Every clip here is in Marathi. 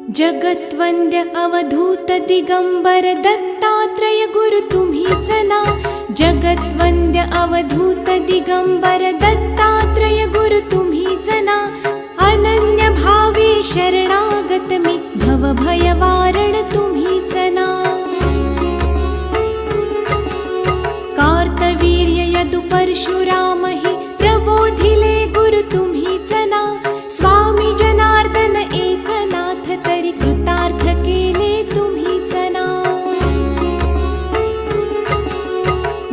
जगत्वंद्य अवधूत दिगंबर दत्तात्रय गुरु तुम्हीच ना. जगत्वंद्य अवधूत दिगंबर दत्तात्रय गुरु तुम्हीच ना. अनन्य भावे शरणागत मी भवभय वारण तुम्हीच ना. कार्तवीर्य यदु परशुराम हि प्रबोधिले गुरु तुम्हीच ना. स्वामी जनार्दन एकनाथ तरी कृतार्थ केले तुम्हीच ना.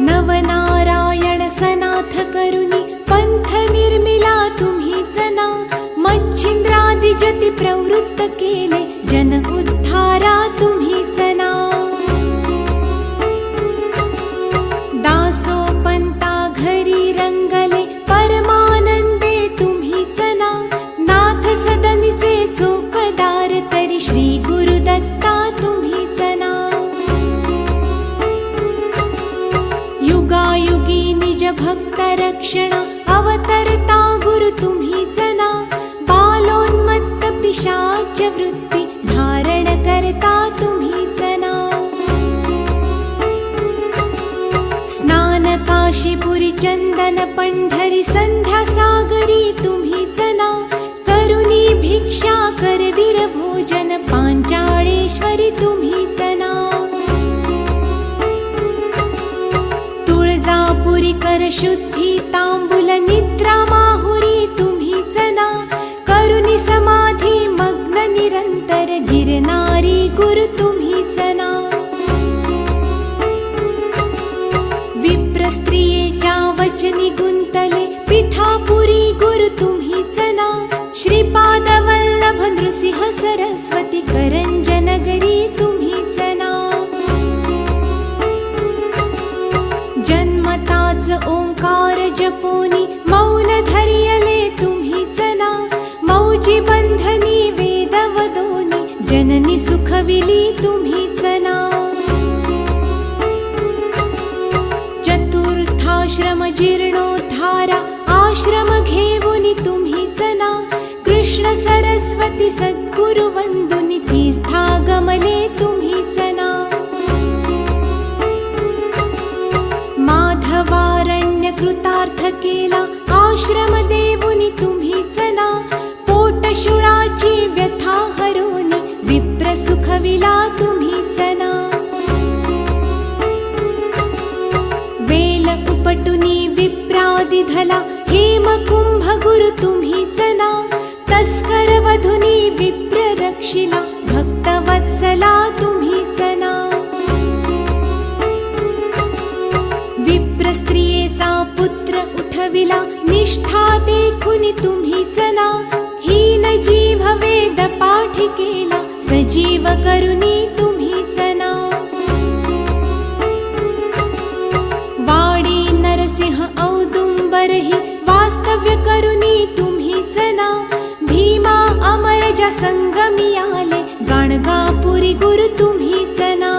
नवनारायण सनाथ करुनी पंथ निर्मिला तुम्हीच ना. मच्छिंद्रादि जति प्रवृत्त केले जन उद्धारा तुम्हीच ना. दासोपंता घरी रंगले परमानंदे तुम्हीच ना. नाथ सदनीचे चोपदार तरी श्री गुरुदत्ता तुम्हीच ना. युगायुगी निज भक्त रक्षण अवतरता गुरु तुम्हीच ना. बालोन्मत्त पिशाच वृत्ती धारण करता तुम्हीच ना. स्नान काशीपुरी चंदन पंढरी संध्या सागरी तुम्हीच ना. करुणी भिक्षा करवीर भोजन पांचाळेश्वरी तुम्हीच ना. तुळजापुरी कर शुद्धी तांबूल निद्रा माहुरी तुम्हीच ना. करुणी समाधी मग्न निरंतर गिरनारी गुरु तुम्हीच ना. विप्र स्त्रियेच्या वचनी गुंतले पिठापुरी गुरु तुम्हीच ना. श्रीपाद वल्लभ नृसिंह सरस्वती करंजनगरी तुम्हीच ना. जन्मताच ओंकार जपोनी मौन धरियले तुम्हीच ना. मौजी बंधनी वेद वदोनी जननी सुखविली तुम्हीच ना. चतुर्थाश्रम जीर्णोद्धारा आश्रम घेऊनी तुम्हीच ना. कृष्ण सरस्वती सद्गुरु वंदुनी तीर्थागमले तुम्हीच ना. माधवारण्य कृतार्थ केला आश्रम देऊनी तुम्हीच ना. पोटशुळाची व्यथा हरोनी विप्र सुखविला तुम्हीच ना. वेल उपटुनी विप्रादि धला हेमकुंभ गुरु तुम्हीच ना. तस्कर वधुनी विप्र रक्षिला भक्तवत्सला तुम्हीच ना. विप्र स्त्रियेचा पुत्र उठविला निष्ठा देखुनी तुम्हीच ना. हीन जीव वेद पाठी केला सजीव करुनी तुम्हीच ना. वाडी नरसिंह औदुंबरहि वास्तव्य करुनी तुम्हीच ना. भीमा अमरजा संगमी आले गाणगापुरी गुरु तुम्हीच ना.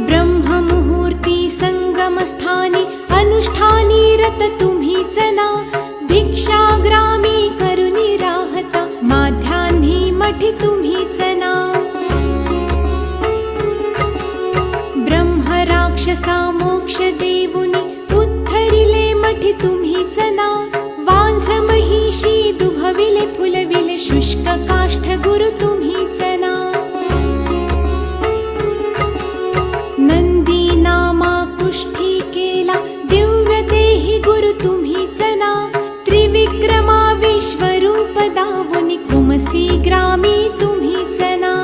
ब्रह्ममुहूर्ती संगमस्थानी अनुष्ठानी रत तुम्हीच ना. भिक्षाग्रामी करुणी राहता माध्यान्ही मठी तुम्हीच ना. ब्रह्म राक्षसा मोक्ष देऊनी उद्धरिले मठी तुम्हीच ना. वांझ महिषी दुभविले फुलविले शुष्क काष्ठ गुरु तुम्हीच ना. नंदी नामा कुष्ठी केला दिव्य देही गुरु तुम्हीच ना. त्रिविक्रमा विश्वरूप दावुनी कुमसी ग्रामी तुम्हीच ना.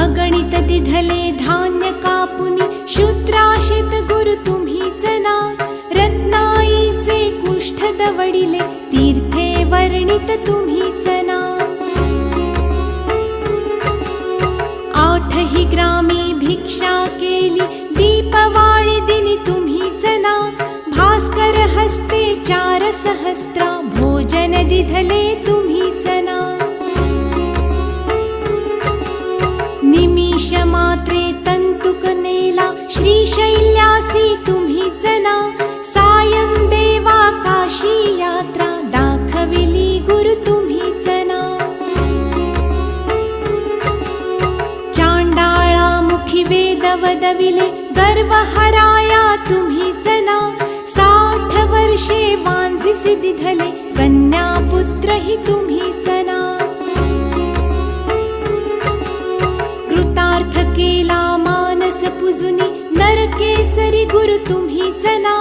अगणित दिधले धान्य कापुनी शूद्राशित गुरु तुम्हीच ना. रत्नाईचे कुष्ठ दवडिले तीर्थे वर्णित तुम्हीच ना. आठही ग्रामी भिक्षा केली दीपवाळी दिनी तुम्हीच ना. भास्कर हस्ते 4 सहस्त्रा भोजन दिधले तुम्हीच ना. निमिष मात्रे तंतुक नेला श्रीशैल्यासी तुम्हीच ना. सायं देवा काशी यात्रा फुलविले गर्व हराया तुम्हीच ना 60 वर्षे वांझिसी दिधले कन्या पुत्र ही तुम्हीच ना कृतार्थ केला मानस पुजुनी नरकेसरी गुरु तुम्हीच ना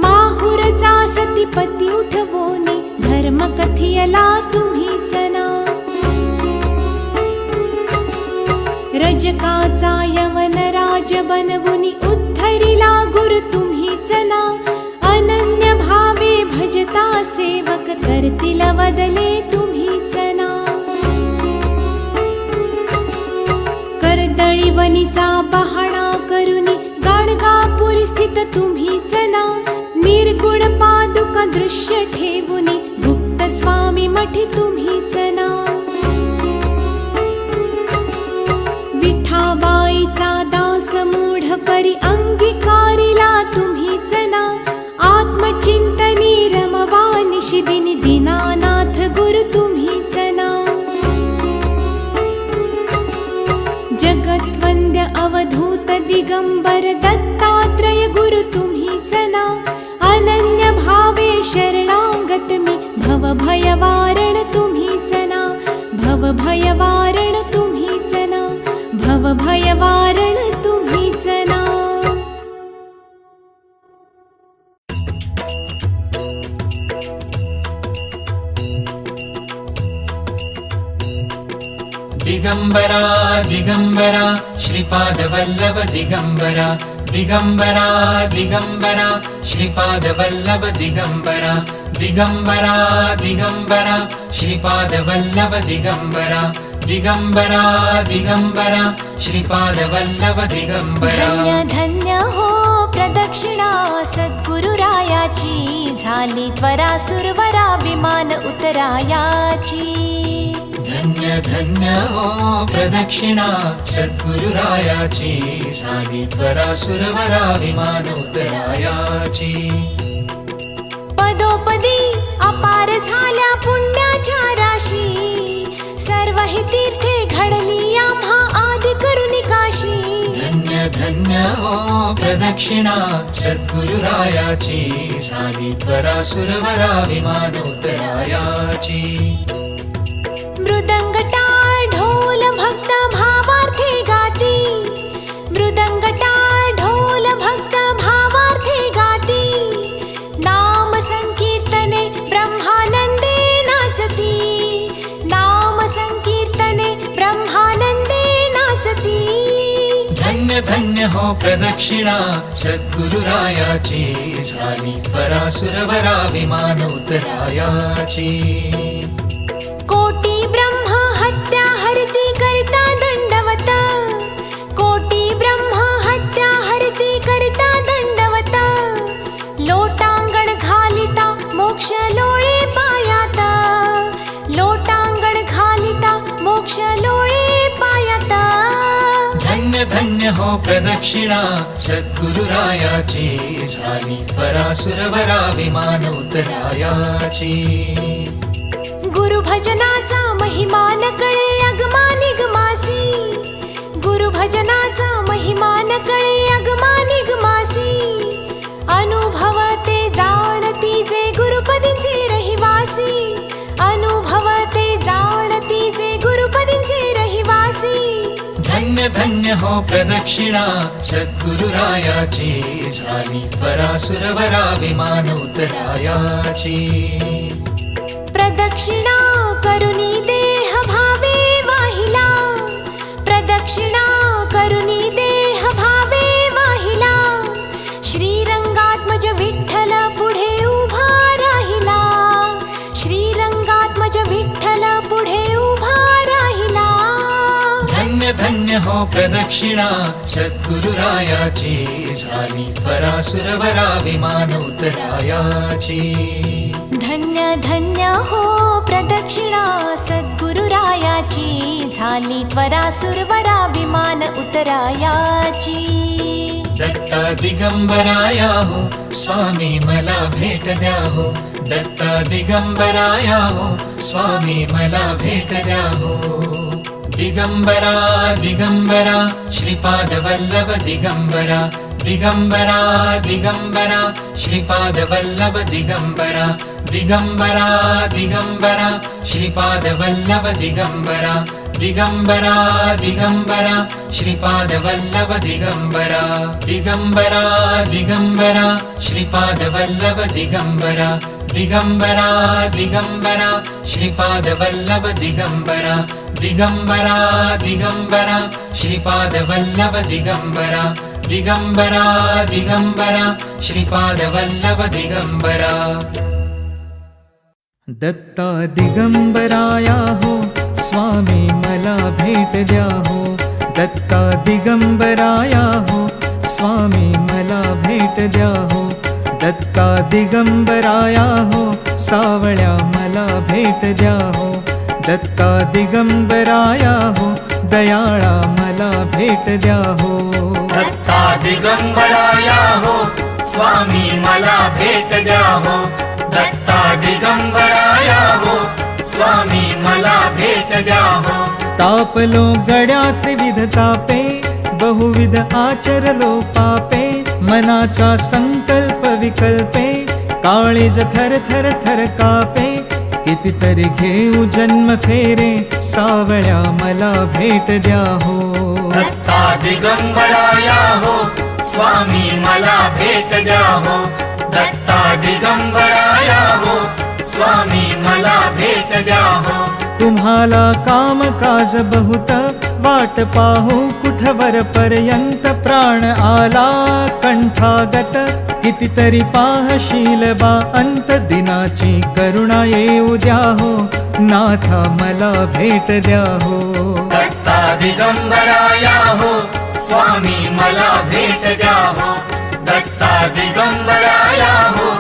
माहुरचा सतीपती उठवोनी धर्म कथियला तुम्हीच ना रजकाचा यवन राज बनवुनी उद्धरिला गुरु तुम्हीच ना अनन्य भावे भजता सेवक करतील वदले तुम्हीच ना कर्दळीवनीचा बहाणा करुनी गाणगापुरी स्थित तुम्हीच ना निर्गुण पादुका दृश्य ठेवुनी गुप्त स्वामी मठी तुम्हीच ना विठाबाईचा दास मूढ परी अंगीकारिला तुम्हीच ना आत्मचिंतनी रमवा निशिदिनी दीनानाथ गुरु तुम्हीच ना जगत्वंद्य अवधूत दिगंबर दत्तात्रय गुरु तुम्हीच ना अनन्य भावे शरणागत मी भवभयवारण तुम्हीच ना भवभयवारण तुम्हीच ना भवभयवारण तुम्हीच ना दिगंबरा दिगंबरा श्रीपाद वल्लभ दिगंबरा दिगंबरा दिगंबरा श्रीपाद वल्लभ दिगंबरा दिगंबरा दिगंबरा श्रीपाद वल्लभ दिगंबरा दिगंबरा दिगंबरा श्रीपाद वल्लभ दिगंबरा धन्य धन्य हो प्रदक्षिणा सद्गुरुरायाची झाली त्वरा सुरवरा विमान उतरायाची धन्य धन्य हो प्रदक्षिणा सद्गुरुरायाची झाली त्वरा सुरवरा विमान उतरायाची पदोपदी अपार झाल्या पुण्याच्या राशी सर्व ही तीर्थे घडली आम्हा आदि करुणी काशी धन्य धन्य हो प्रदक्षिणा सद्गुरुरायाची झाली त्वरा सुरवरा विमान उतरायाची मृदंग टाळ ढोल भक्त भावार्थे गाती मृदंग टाळ ढोल भक्त भावार्थे गाती नाम संकीर्तने ब्रह्मानंदे नाचती नाम संकीर्तने ब्रह्मानंदे नाचती धन्य धन्य हो प्रदक्षिणा सद्गुरुरायाची झाली त्वरा सुरवरा विमान उतरायाची कोटी ब्रह्म हत्या हरती करता दंडवत कोटी ब्रह्म हत्या हरती करता दंडवत लोटांगण घालिता मोक्ष लोळे पायात लोटांगण घालिता मोक्ष लोळे पायात धन्य धन्य हो प्रदक्षिणा सद्गुरुरायाची झाली त्वरा सुरवरा विमान उतरायाची गुरु भजनाचा महिमा न कळे अगमा निगमासी गुरु भजनाचा महिमा न कळे अगमा निगमासी अनुभवते जाणती जे गुरुपदींचे रहिवासी अनुभवते जाणती जे गुरुपदींचे रहिवासी धन्य धन्य हो प्रदक्षिणा सद्गुरुरायाची झाली त्वरा सुरवरा विमान उतरायाची प्रदक्षिणा करुणी देह भावे वाहिला प्रदक्षिणा करुणी देह भावे वाहिला श्रीरंगात्मज विठ्ठल पुढे उभा राहिला श्रीरंगात्मज विठ्ठल पुढे उभा राहिला धन्य धन्य हो प्रदक्षिणा सद्गुरुरायाची झाली त्वरा सुरवरा विमान उतरायाची धन्य धन्य हो प्रदक्षिणा सद्गुरुरायाची झाली त्वरा सुरवरा विमान उतरायाची दत्ता दिगंबराया हो स्वामी मला भेट द्या हो दत्ता दिगंबराया हो स्वामी मला भेट द्या हो दिगंबरा दिगंबरा श्रीपादवल्लभ दिगंबरा दिगंबरा दिगंबरा श्रीपादवल्लभ दिगंबरा दिगंबरा दिगंबरा श्रीपादवल्लभ दिगंबरा दिगंबरा दिगंबरा श्रीपादवल्लभ दिगंबरा दिगंबरा दिगंबरा श्रीपादवल्लभ दिगंबरा दिगंबरा दिगंबरा श्रीपादवल्लभ दिगंबरा दिगंबरा दिगंबरा श्रीपादवल्लभ दिगंबरा दिगंबरा दिगंबरा श्रीपादवल्लभ दिगंबरा दत्ता दिगंबराया हो स्वामी मला भेट द्या हो दत्ता दिगंबराया हो स्वामी मला भेट द्या हो दत्ता दिगंबराया हो सावळ्या मला भेट द्या हो दत्ता दिगंबराया हो दयाळा मला भेट द्या हो दत्ता दिगंबराया हो स्वामी मला भेट द्या हो दत्ता दिगंबराया हो स्वामी मला भेट द्या हो तापलो गड्या त्रिविध तापे बहुविध आचरलो पापे मनाचा संकल्प विकल्पे काळीज थर थर थर कापे कितीतरी घेऊ जन्म फेरे सावळ्या मला भेट द्या हो दत्ता दिगंबराया हो स्वामी मला भेट द्या हो दत्ता दिगंबराया हो स्वामी मला भेट द्या हो तुम्हाला काम काज बहुत वाट पाहू कुठवर पर्यंत प्राण आला कंठागत कितीतरी पाहशील बा अंत दिनाची करुणा येऊ द्या हो नाथा मला भेट द्या हो दत्ता दिगंबराया हो स्वामी मला भेट द्या हो दत्ता दिगंबराया हो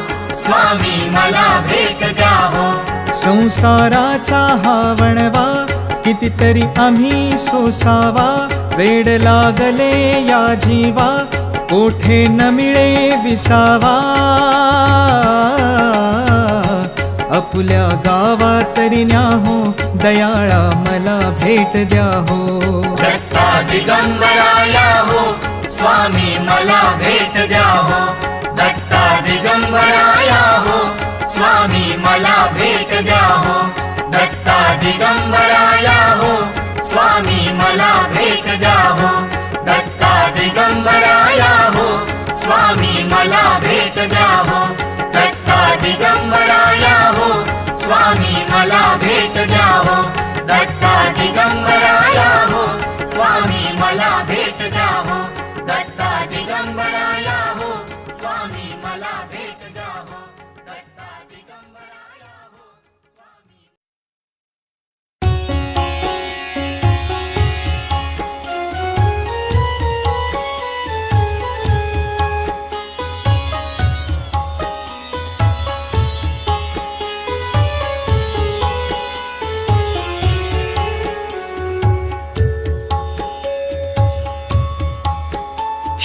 स्वामी मला भेट द्या हो संसाराचा हा वणवा कितीतरी आम्ही सोसावा वेड लागले या जीवा कोठे न मिळे विसावा अपुल्या गावा तरी न्या हो दयाळा मला भेट द्या हो दत्ता दिगंबराया हो स्वामी मला भेट द्या हो दत्ता दिगंबराया हो स्वामी मला भेट द्या हो दत्ता दिगंबराया हो स्वामी मला भेट द्या हो दत्ता दिगंबराया हो स्वामी मला भेट द्या हो दत्ता दिगंबराया हो स्वामी मला भेट द्या हो दत्ता दिगंबराया हो स्वामी मला भेट द्या हो दत्ता दिगंबराया हो स्वामी मला भेट द्या हो दत्ता दिगंबराया हो स्वामी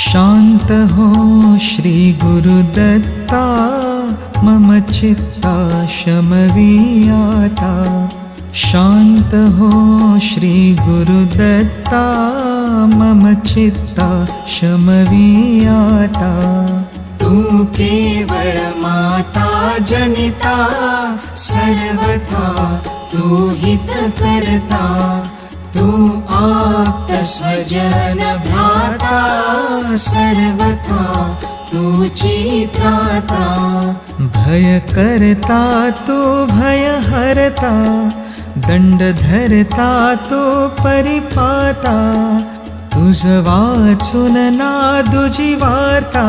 शांत हो श्री गुरुदत्ता मम चित्ता शमवीयाता शांत हो श्री गुरुदत्ता मम चित्ता शमवीयाता तू केवळ माता जनिता सर्वथा तू हित करता तू आप्त स्वजन भ्राता सर्वथा तूची त्राता भय करता तू भय हरता दंड धरता तू परिपाता तुझ वाचून नादुजी वार्ता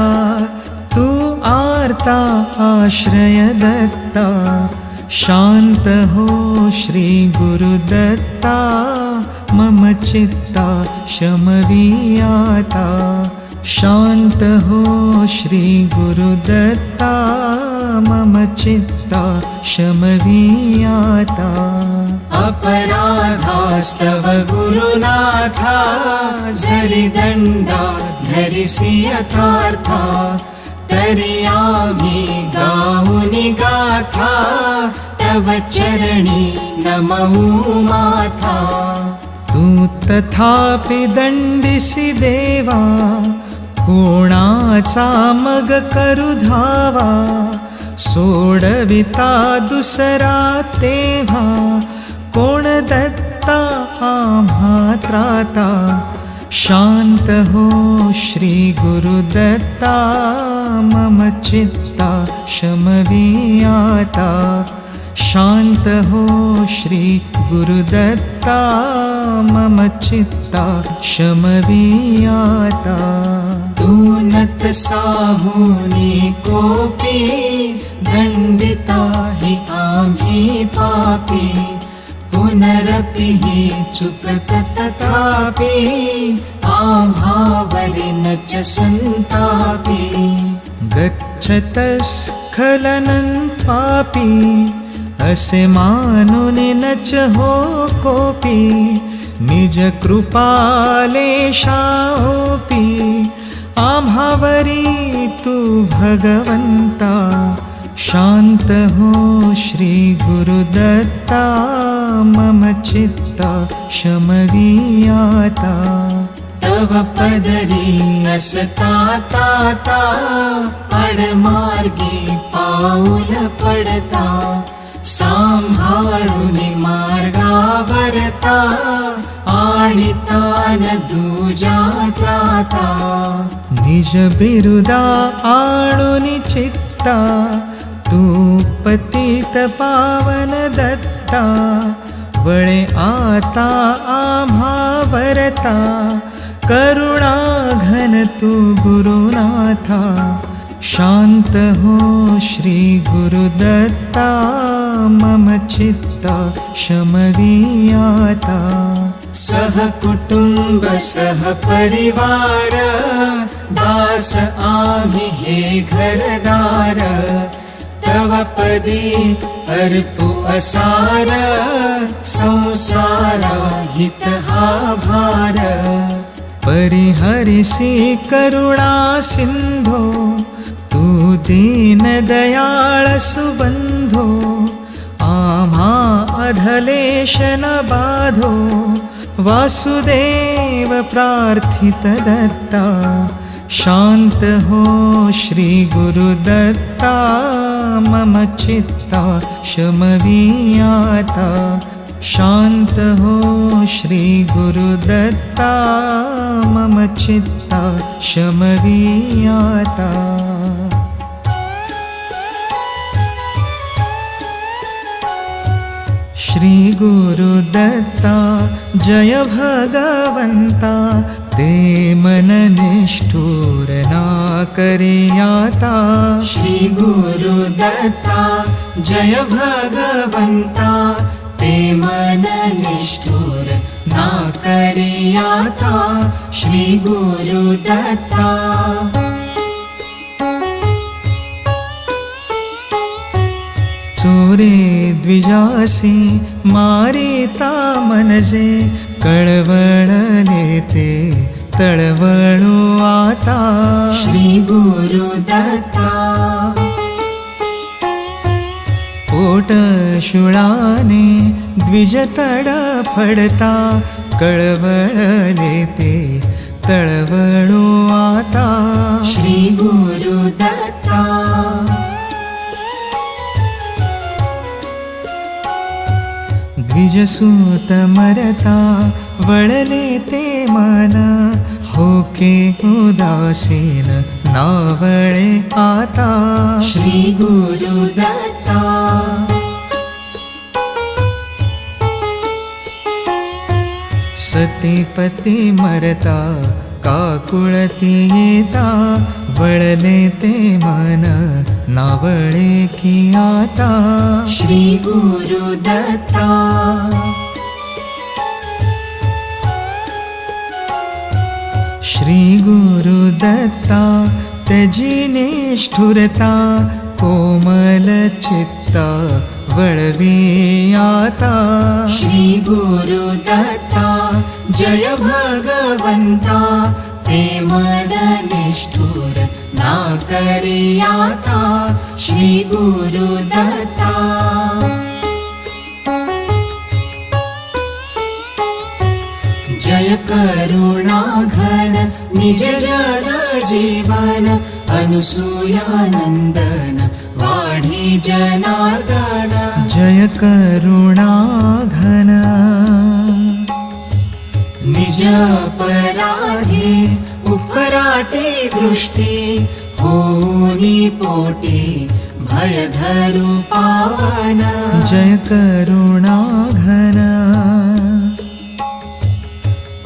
तू आर्ता आश्रय दत्ता शांत हो श्री गुरुदत्ता मम चित्ता शमवीयाता शांत हो श्री गुरुदत्ता मम चित्ता शमवीयाता अपराधास्तव गुरुनाथा जरी दंडा धरिसी यथार्था तरी आम्ही गाऊनी गाथा तव चरणी नमऊ माथा तू तथापि दंडिसी देवा, कोणाचा मग करू धावा, सोडविता दुसरा तेव्हा, कोण दत्ता आम्हा त्राता, शांत हो श्री गुरुदत्ता, मम चित्ता शमवी आता, शांत हो श्री गुरुदत्ता, मम चित्ता शमवी आता. दूनत साहुनी कोपी, दंडिता हि आम्ही पापी, पुनरपि हि चुकत तथापि, आम्हावरी न च संतापी. गच्छतस्खलनं पापी, असे मानून न च हो कोपी, निज कृपालेशाओपी, आम्हावरी तू भगवंता, शांत हो श्री गुरुदत्ता, मम चित्ता शमवी आता. तव पदरी असता ताता, आडमार्गी पाऊल पडता, सांभाळून मार्गावरता, आणिता न दुजा त्राता. निज बिरुदा आणून चित्ता, तू पतित पावन दत्ता, वळे आता आम्हा वरता, करुणा घन तू गुरुनाथा, शांत हो श्री गुरुदत्ता, मम चित्ता शमवी आता. सहकुटुंब सहपरिवार, दास आम्ही हे घरदार, तव पदी अर्पू असार, संसारा हित हा भार. परिहरिसी करुणा सिंधो, तू दीन दयाळ सुबंधो, आम्हा अधलेश न बाधो, वासुदेव प्रार्थित दत्ता, शांत हो श्री गुरुदत्ता, मम चित्ता शमवी आता. शांत हो श्री गुरुदत्ता, मम चित्ता शमवी आता. श्री गुरुदत्ता जय भगवंता, ते मन निष्ठुर ना करियाता. श्री गुरुदत्ता जय भगवंता, ते मन निष्ठुर ना करियाता. श्री गुरुदत्ता. चोरे द्विजासी मारिता मनजे, कळवळले ते तळवळू आता. श्री गुरुदत्ता. पोट शुळाने द्विज तडफडता, कळवळले ते तळवळू आता. श्री गुरुदत्ता. द्विजसूत मरता वळले ते मन, होके उदासीन नावळे आता. श्री गुरुदत्ता. सतीपती मरता काकुळती येता, वळले ते मन नावळे की आता. श्री गुरुदत्ता. श्री गुरुदत्ता त्यजी निष्ठुरता, कोमल चित्ता वळवी आता. श्री गुरुदत्ता जय भगवंता, ते मन निष्ठुर ना करियाता. श्री गुरुदत्ता. अनुसूयानन्दन वाढी जनार्दन जय करुणा घन निज अपराधी उपराटे दृष्टी होनी पोटी भय धरु पावन जय करुणा घन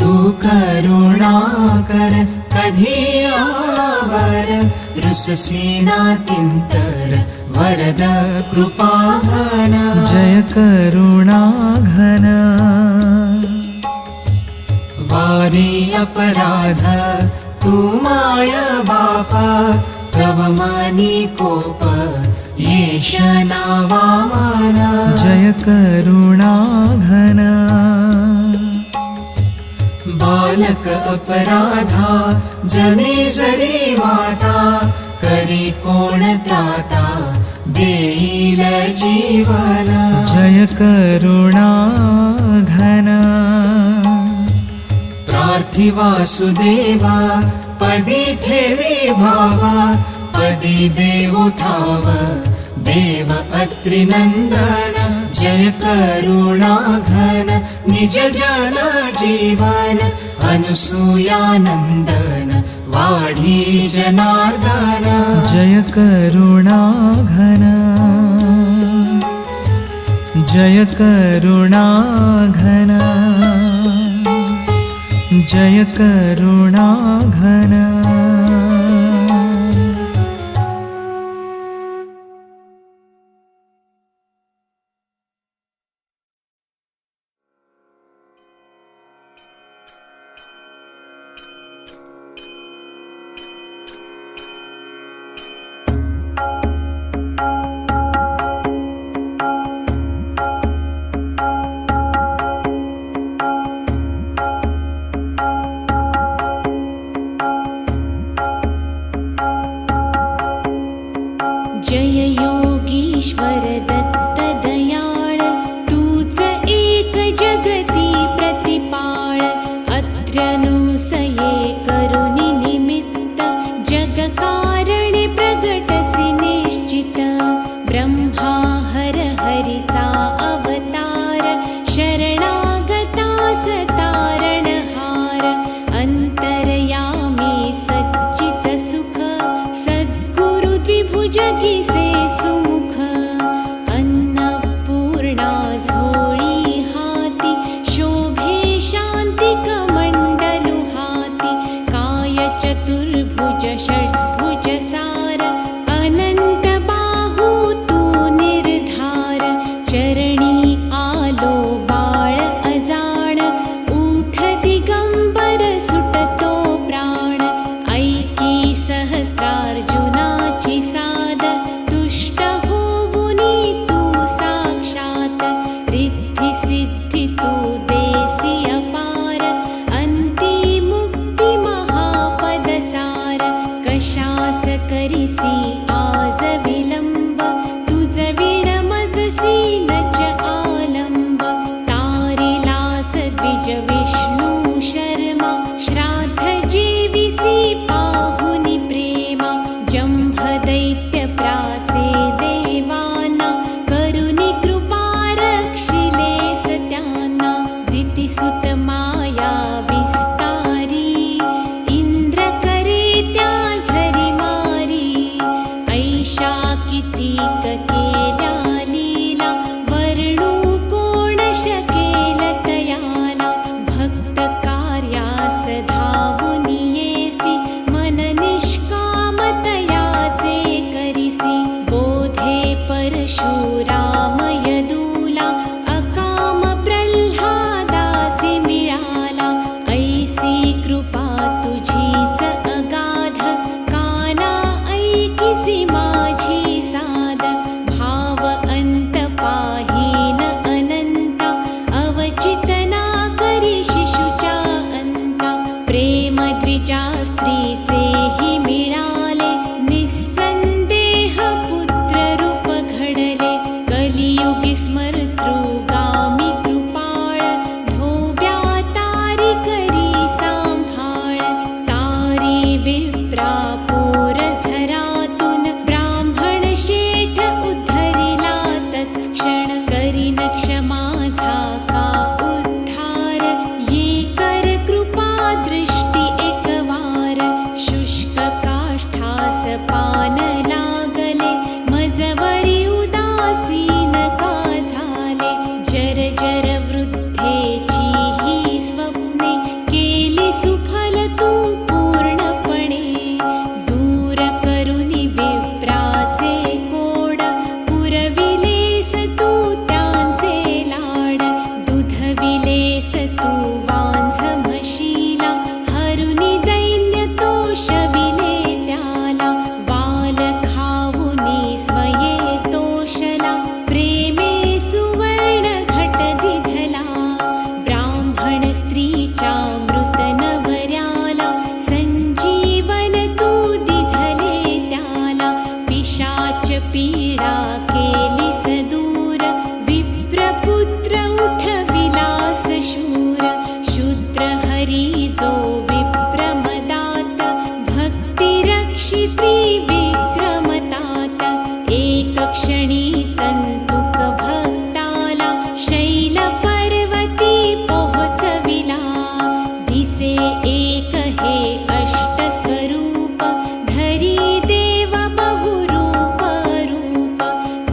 तू करुणा कर कधी आवर रुससीना किंतर वरद कृपाघन जय करुणा घन वारी अपराध तू माय बापा तव मानी कोप येश नावा माना जय करुणा घन बालक अपराधा जने जरी माता करी कोण त्राता देईल जीवन जय करुणा घन प्रार्थी वासुदेवा पदी ठेवी भावा पदी देव ठाव देव अत्रिनंदन जय करुणा घन निज जन जीवन अनुसूयानंदन वाढी जनार्दन जय करुणा घन जय करुणा घन जय करुणा घन जय योगीश्वर दत्त दयाळ तूच एक जगती प्रतिपाळ अत्र्यनुसये करुनि निमित्त जग कारणे प्रगटसि निश्चित ब्रह्मा हर हरिचा अवतार शरणागतास तारणहार अंतरयामी सच्चित सुख सद्गुरु द्विभुजगी से सुमुख अन्नपूर्णा झोळी हाती शोभे शांती कमंडलु हाती काय चतुर्भुज षड्भुज सार अनंत बाहू तू निर्धार चरणी आलो बाळ अजाण उठ दिगंबर सुटतो प्राण ऐकी सहस्रार्जुनाची साद तुष्ट होऊनी तू साक्षात रिद्धी सिद्धी तू देसी अपार अंती मुक्ती महापद सार कशास करिसी आज विलंब तुझ विण मजसी नच आलंब तारिलास द्विज विष्णू शर्मा श्राद्ध जेविसी पाहुनी प्रेमा जंभ दैत्य प्रासे देवाना करुणी कृपा रक्षिले सत्याना दितिसुत माया विस्तारी इंद्र करे त्या झरी मारी ऐशा कितीक केल्या लीला वर्णू कोण शकेल तयाला भक्त कार्यास धावुनी येसी मन निष्कामतयाचे करिसी बोधे परशुराम यदूला अकाम प्रल्हादासी मिळाला ऐसी कृपा तुझीच अगाध काना ऐकिसी माझी साद भाव अंत पाहीन अनंता अवचितना करी शिशुच्या अंता प्रेम द्विजा स्त्रीचेही मिळाले निस्संदेह पुत्र रूप घडले कलियुग पिशाच पीडा केली सदूर विप्रपुत्र उठविलास शूर शूद्र हरी जो विप्रमदात भक्ती रक्षित्री विक्रमतात एक क्षणी तंतुक भक्ताला शैल पर्वती पोहोचविला दिसे एक हे अष्ट स्वरूप धरी देव बहुरूप रूप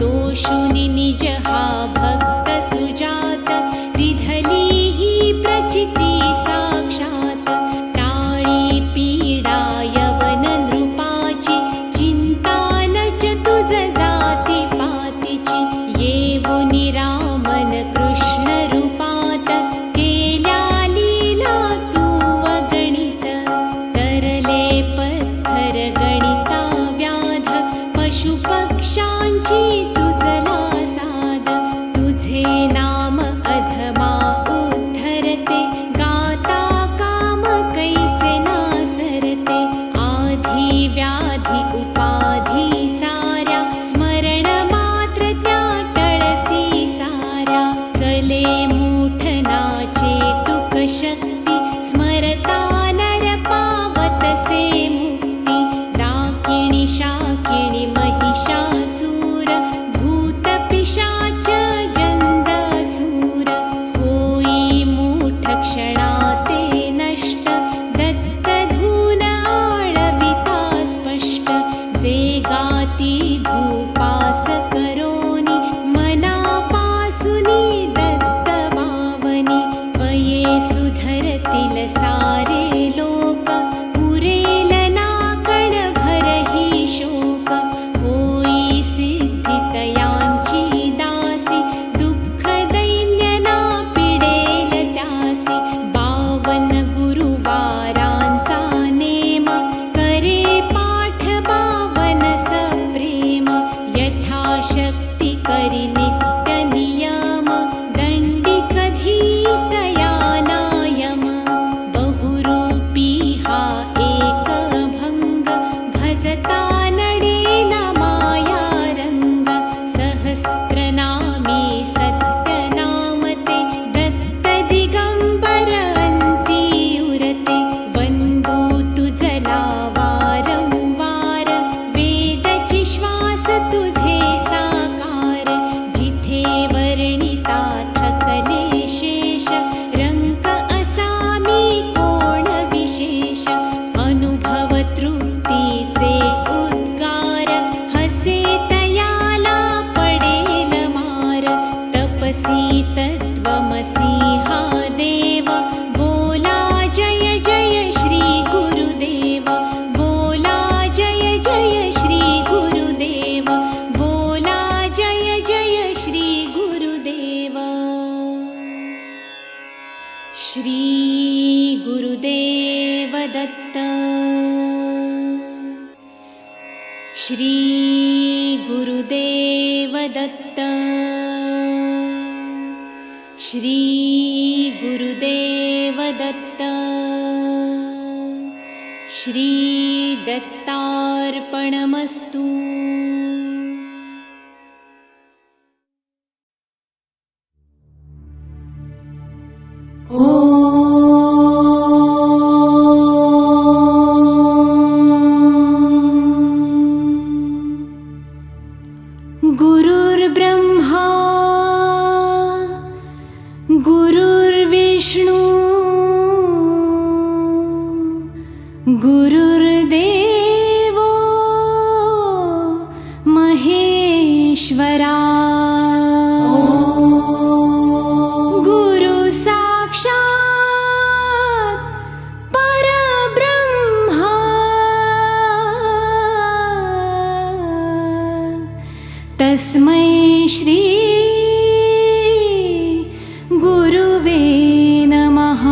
तो शुनी निज हा भक्त सुजात विधली ही प्रचिती साक्षात टाळी पीडा यवन नृपाची चिंता न च तुझ जाती पातीची येवुनी रामन कृष्ण रूपात केल्या लीला तू अगणित तरले पत्थर गणिता व्याध पशु पक्ष्यांची तुझला साद तुझे नाम अधमा उद्धरते गाता काम कैचे नासरते आधी व्याधी उपाधी साऱ्या स्मरण मात्र त्या टळती साऱ्या चले मूठनाचे टुक शक्ती स्मरता नर पावतसे मुक्ती डाकिणी शाकिणी महिषासूर भूत पिशाच जंदसूर होई मूठ क्षणाते नष्ट दत्त धून आळविता स्पष्ट जे गाती धूपास करोनी मनापासुनी दत्त भावनी त्वये सुधरतील सारे लोक उरेल ना कण भरही शोक होई सिद्धी तयांची दासी दुःख दैन्य ना पिडेल त्यासी 52 गुरुवारांचा नेम करे पाठ 52 सप्रेम यथाशक्ती करी नित्य नियम दंडी कधी तया नायम बहुरूपी हा एक भंग भजता नडे न माया रंग सहस्त्रनामी सत्य नामते दत्त दिगंबर अंती उरते वंदू तुझला वारंवार वेदची श्वास तुझे साकार जिथे वर्णिता थकले शेष रंक असा मी कोण विशेष अनुभव तृप्तीचे उद्गार हसे तयाला पडेल मार तपसी तत्वमसी हा देव बोला जय जय श्री गुरुदेव बोला जय जय श्री गुरुदेव बोला जय जय श्री गुरुदेव श्री गुरुदेव दत्त श्री गुरुदेव दत्त श्री गुरुदेव दत्त श्री दत्तार्पणमस्तु गुरुर्ब्रह्मा गुरुर्विष्णु गुरुर्देवो महेश्वरा गुरु साक्षात् परब्रह्मा तस्मै श्री गुरुवे नमः।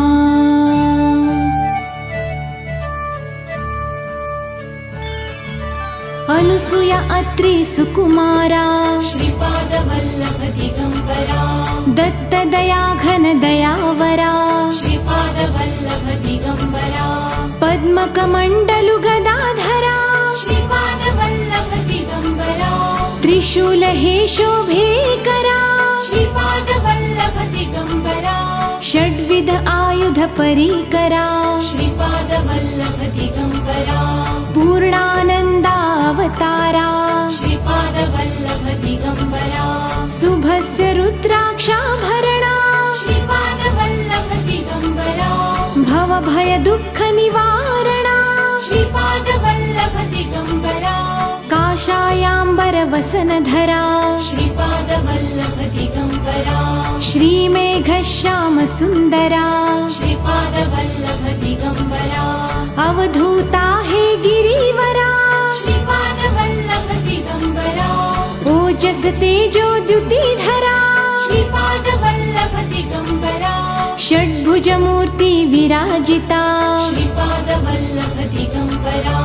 अनुसूया अत्रि सुकुमारा श्रीपाद वल्लभ दिगंबरा दत्त दया घन दयावरा श्रीपाद वल्लभ दिगंबरा पद्मकमंडलु गदाधरा श्रीपाद वल्लभ दिगंबरा त्रिशूल हे शोभे करा, श्रीपाद वल्लभ दिगंबरा, षड्विध आयुध परीकरा, श्रीपाद वल्लभ दिगंबरा, पूर्णानंदावतारा, श्रीपाद वल्लभ दिगंबरा, शुभस्य रुद्राक्षाभरणा, श्रीपाद वल्लभ दिगंबरा, भवभय दुःख निवारणा, श्रीपाद वल्लभ दिगंबरा, काषायाम्बर वसनधरा, श्रीपाद वल्लभ दिगंबरा, श्रीमेघश्याम सुन्दरा, श्रीपाद वल्लभ दिगंबरा, अवधूता हे गिरिवरा, श्रीपाद वल्लभ दिगंबरा, ओजस तेजो द्युतिधरा, श्रीपाद वल्लभ दिगंबरा, षड्भुज मूर्ति विराजिता, श्रीपाद वल्लभ दिगंबरा,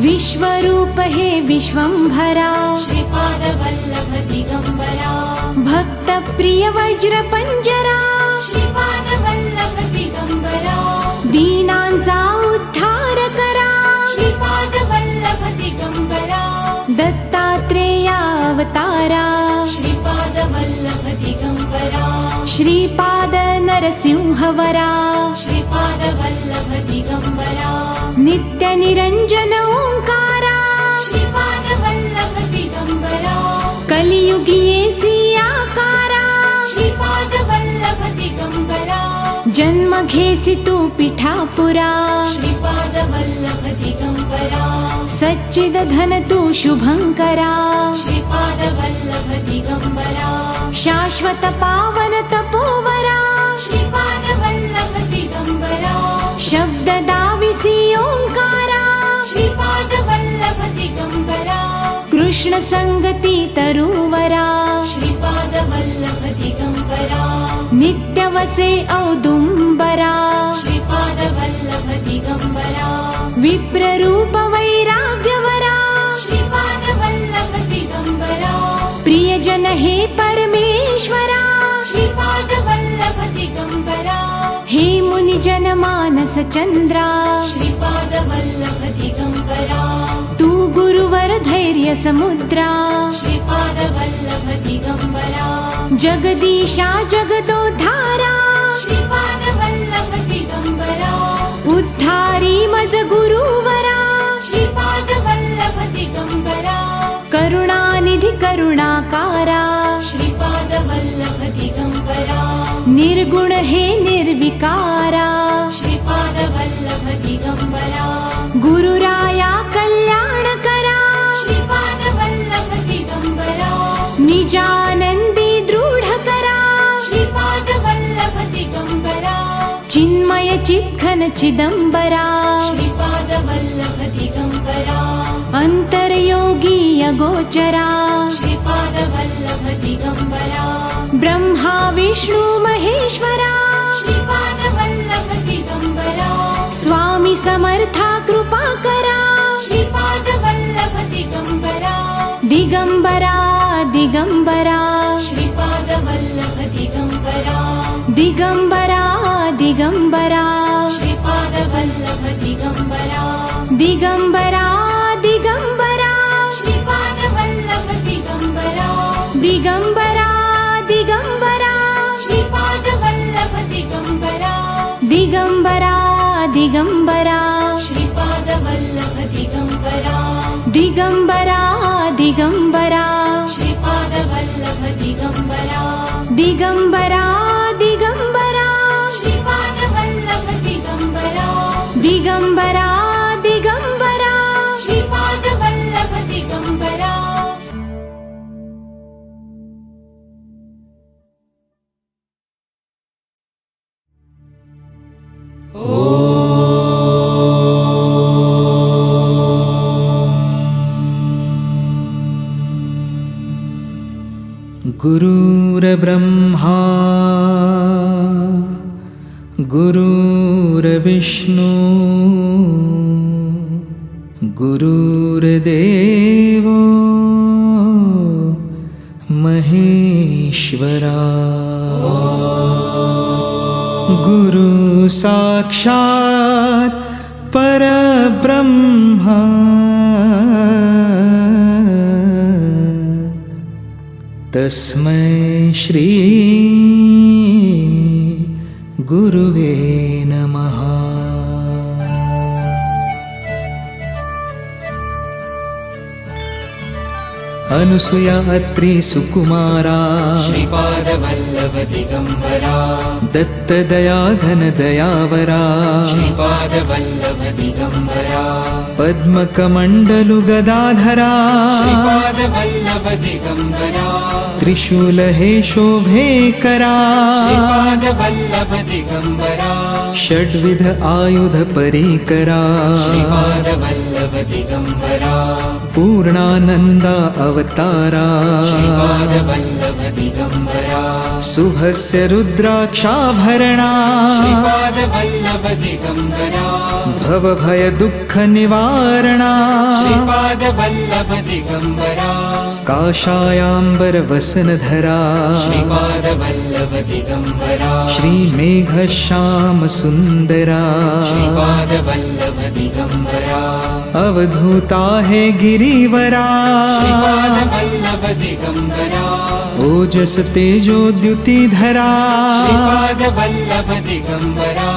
विश्वरूप हे विश्वंभरा, श्रीपाद वल्लभ दिगंबरा, भक्त प्रिय वज्र पंजरा, श्रीपाद वल्लभ दिगंबरा, दीनांचा उद्धार करा, श्रीपाद वल्लभ दिगंबरा, दत्तात्रेयावतारा, श्रीपाद वल्लभ दिगंबरा, श्रीपाद नरसिंहवरा, श्रीपाद वल्लभ दिगंबरा, नित्य निरंजन ओंकारा, श्रीपाद वल्लभ दिगंबरा, कलियुगी येसी आकारा, श्रीपाद वल्लभ दिगंबरा, जन्म घेसी तू पिठापुरा, श्रीपाद वल्लभ दिगंबरा, सच्चिद धन तू शुभंकरा, श्रीपाद वल्लभ दिगंबरा, शाश्वत पावन तपोवरा, श्रीपाद वल्लभ दिगंबरा, शब्द दाविसी ओंकारा, श्रीपाद वल्लभ दिगंबरा, कृष्ण संगती तरुवरा, श्रीपाद वल्लभ दिगंबरा, नित्य वसे औदुंबरा, श्रीपाद वल्लभ दिगंबरा, विप्ररूप वैराग्यवरा, श्रीपाद वल्लभ दिगंबरा, प्रियजन हे परमेश्वरा, श्रीपाद वल्लभ दिगंबरा, हे मुनिजन मानस चंद्रा, श्रीपाद वल्लभ दिगंबरा, तू गुरुवर धैर्य समुद्रा, श्रीपाद वल्लभ दिगंबरा, जगदीशा जगदोद्धारा, श्रीपाद वल्लभ दिगंबरा, उद्धारी मज गुरुवरा, श्रीपाद वल्लभ दिगंबरा, करुणानिधि करुणाकारा, श्रीपाद वल्लभ दिगंबरा, निर्गुण हे निर्विकारा, श्रीपाद वल्लभ दिगंबरा, गुरुराया कल्याण करा, श्रीपाद वल्लभ दिगंबरा, निजानंदी दृढ करा, श्रीपाद वल्लभ दिगंबरा, चिन्मय चित्खन चिदंबरा, श्रीपाद वल्लभ दिगंबरा, अंतर्योगी अगोचरा, श्रीपाद वल्लभ दिगंबरा, ब्रह्मा विष्णु महेश्वरा, श्रीपाद वल्लभ दिगंबरा, स्वामी समर्था कृपा करा, श्रीपाद वल्लभ दिगंबरा, दिगंबरा दिगंबरा, श्रीपाद वल्लभ दिगंबरा, दिगंबरा दिगंबरा, श्रीपाद वल्लभ दिगंबरा, दिगंबरा दिगंबरा, श्रीपाद वल्लभ दिगंबरा, दिगंबरा दिगंबरा, श्रीपाद वल्लभ दिगंबरा, दिगंबरा दिगंबरा, श्रीपाद वल्लभ दिगंबरा, दिगंबरा दिगंबरा, श्रीपाद वल्लभ दिगंबरा, दिगंबरा दिगंबरा, श्रीपाद वल्लभ दिगंबरा, दिगंबरा दिगंबरा, श्रीपाद वल्लभ दिगंबरा, गुरुर्ब्रह्मा गुरुर्विष्णु गुरुर्देवो महेश्वरा, गुरु साक्षात् परब्रह्मा तस्मै श्री गुरुवे नमः. अनुसूया अत्री सुकुमारा श्रीपादवल्लभ दिगंबरा दत्तदया घन दयावरा श्रीपादवल्लभ दिगंबरा पद्मकमण्डलु गदाधरा श्रीपादवल्लभ दिगंबरा त्रिशूल हे शोभे करा श्रीपादवल्लभ दिगंबरा षड्विध आयुध परीकरा श्रीपादवल्लभ दिगंबरा पूर्णानन्दा अवतारा श्रीपादवल्लभ दिगंबरा शुभस्य रुद्राक्षाभरणा श्रीपादवल्लभ दिगंबरा भवभय दुःख निवारणा श्रीपादवल्लभ दिगंबरा काषायाम्बर वसनधरा श्रीपादवल्लभ दिगंबरा श्रीमेघश्याम सुन्दरा श्रीपादवल्लभ दिगंबरा अवधूता हे गिरिवरा श्रीपादवल्लभ दिगंबरा ओजस तेजोद्युतिधरा श्रीपादवल्लभ दिगंबरा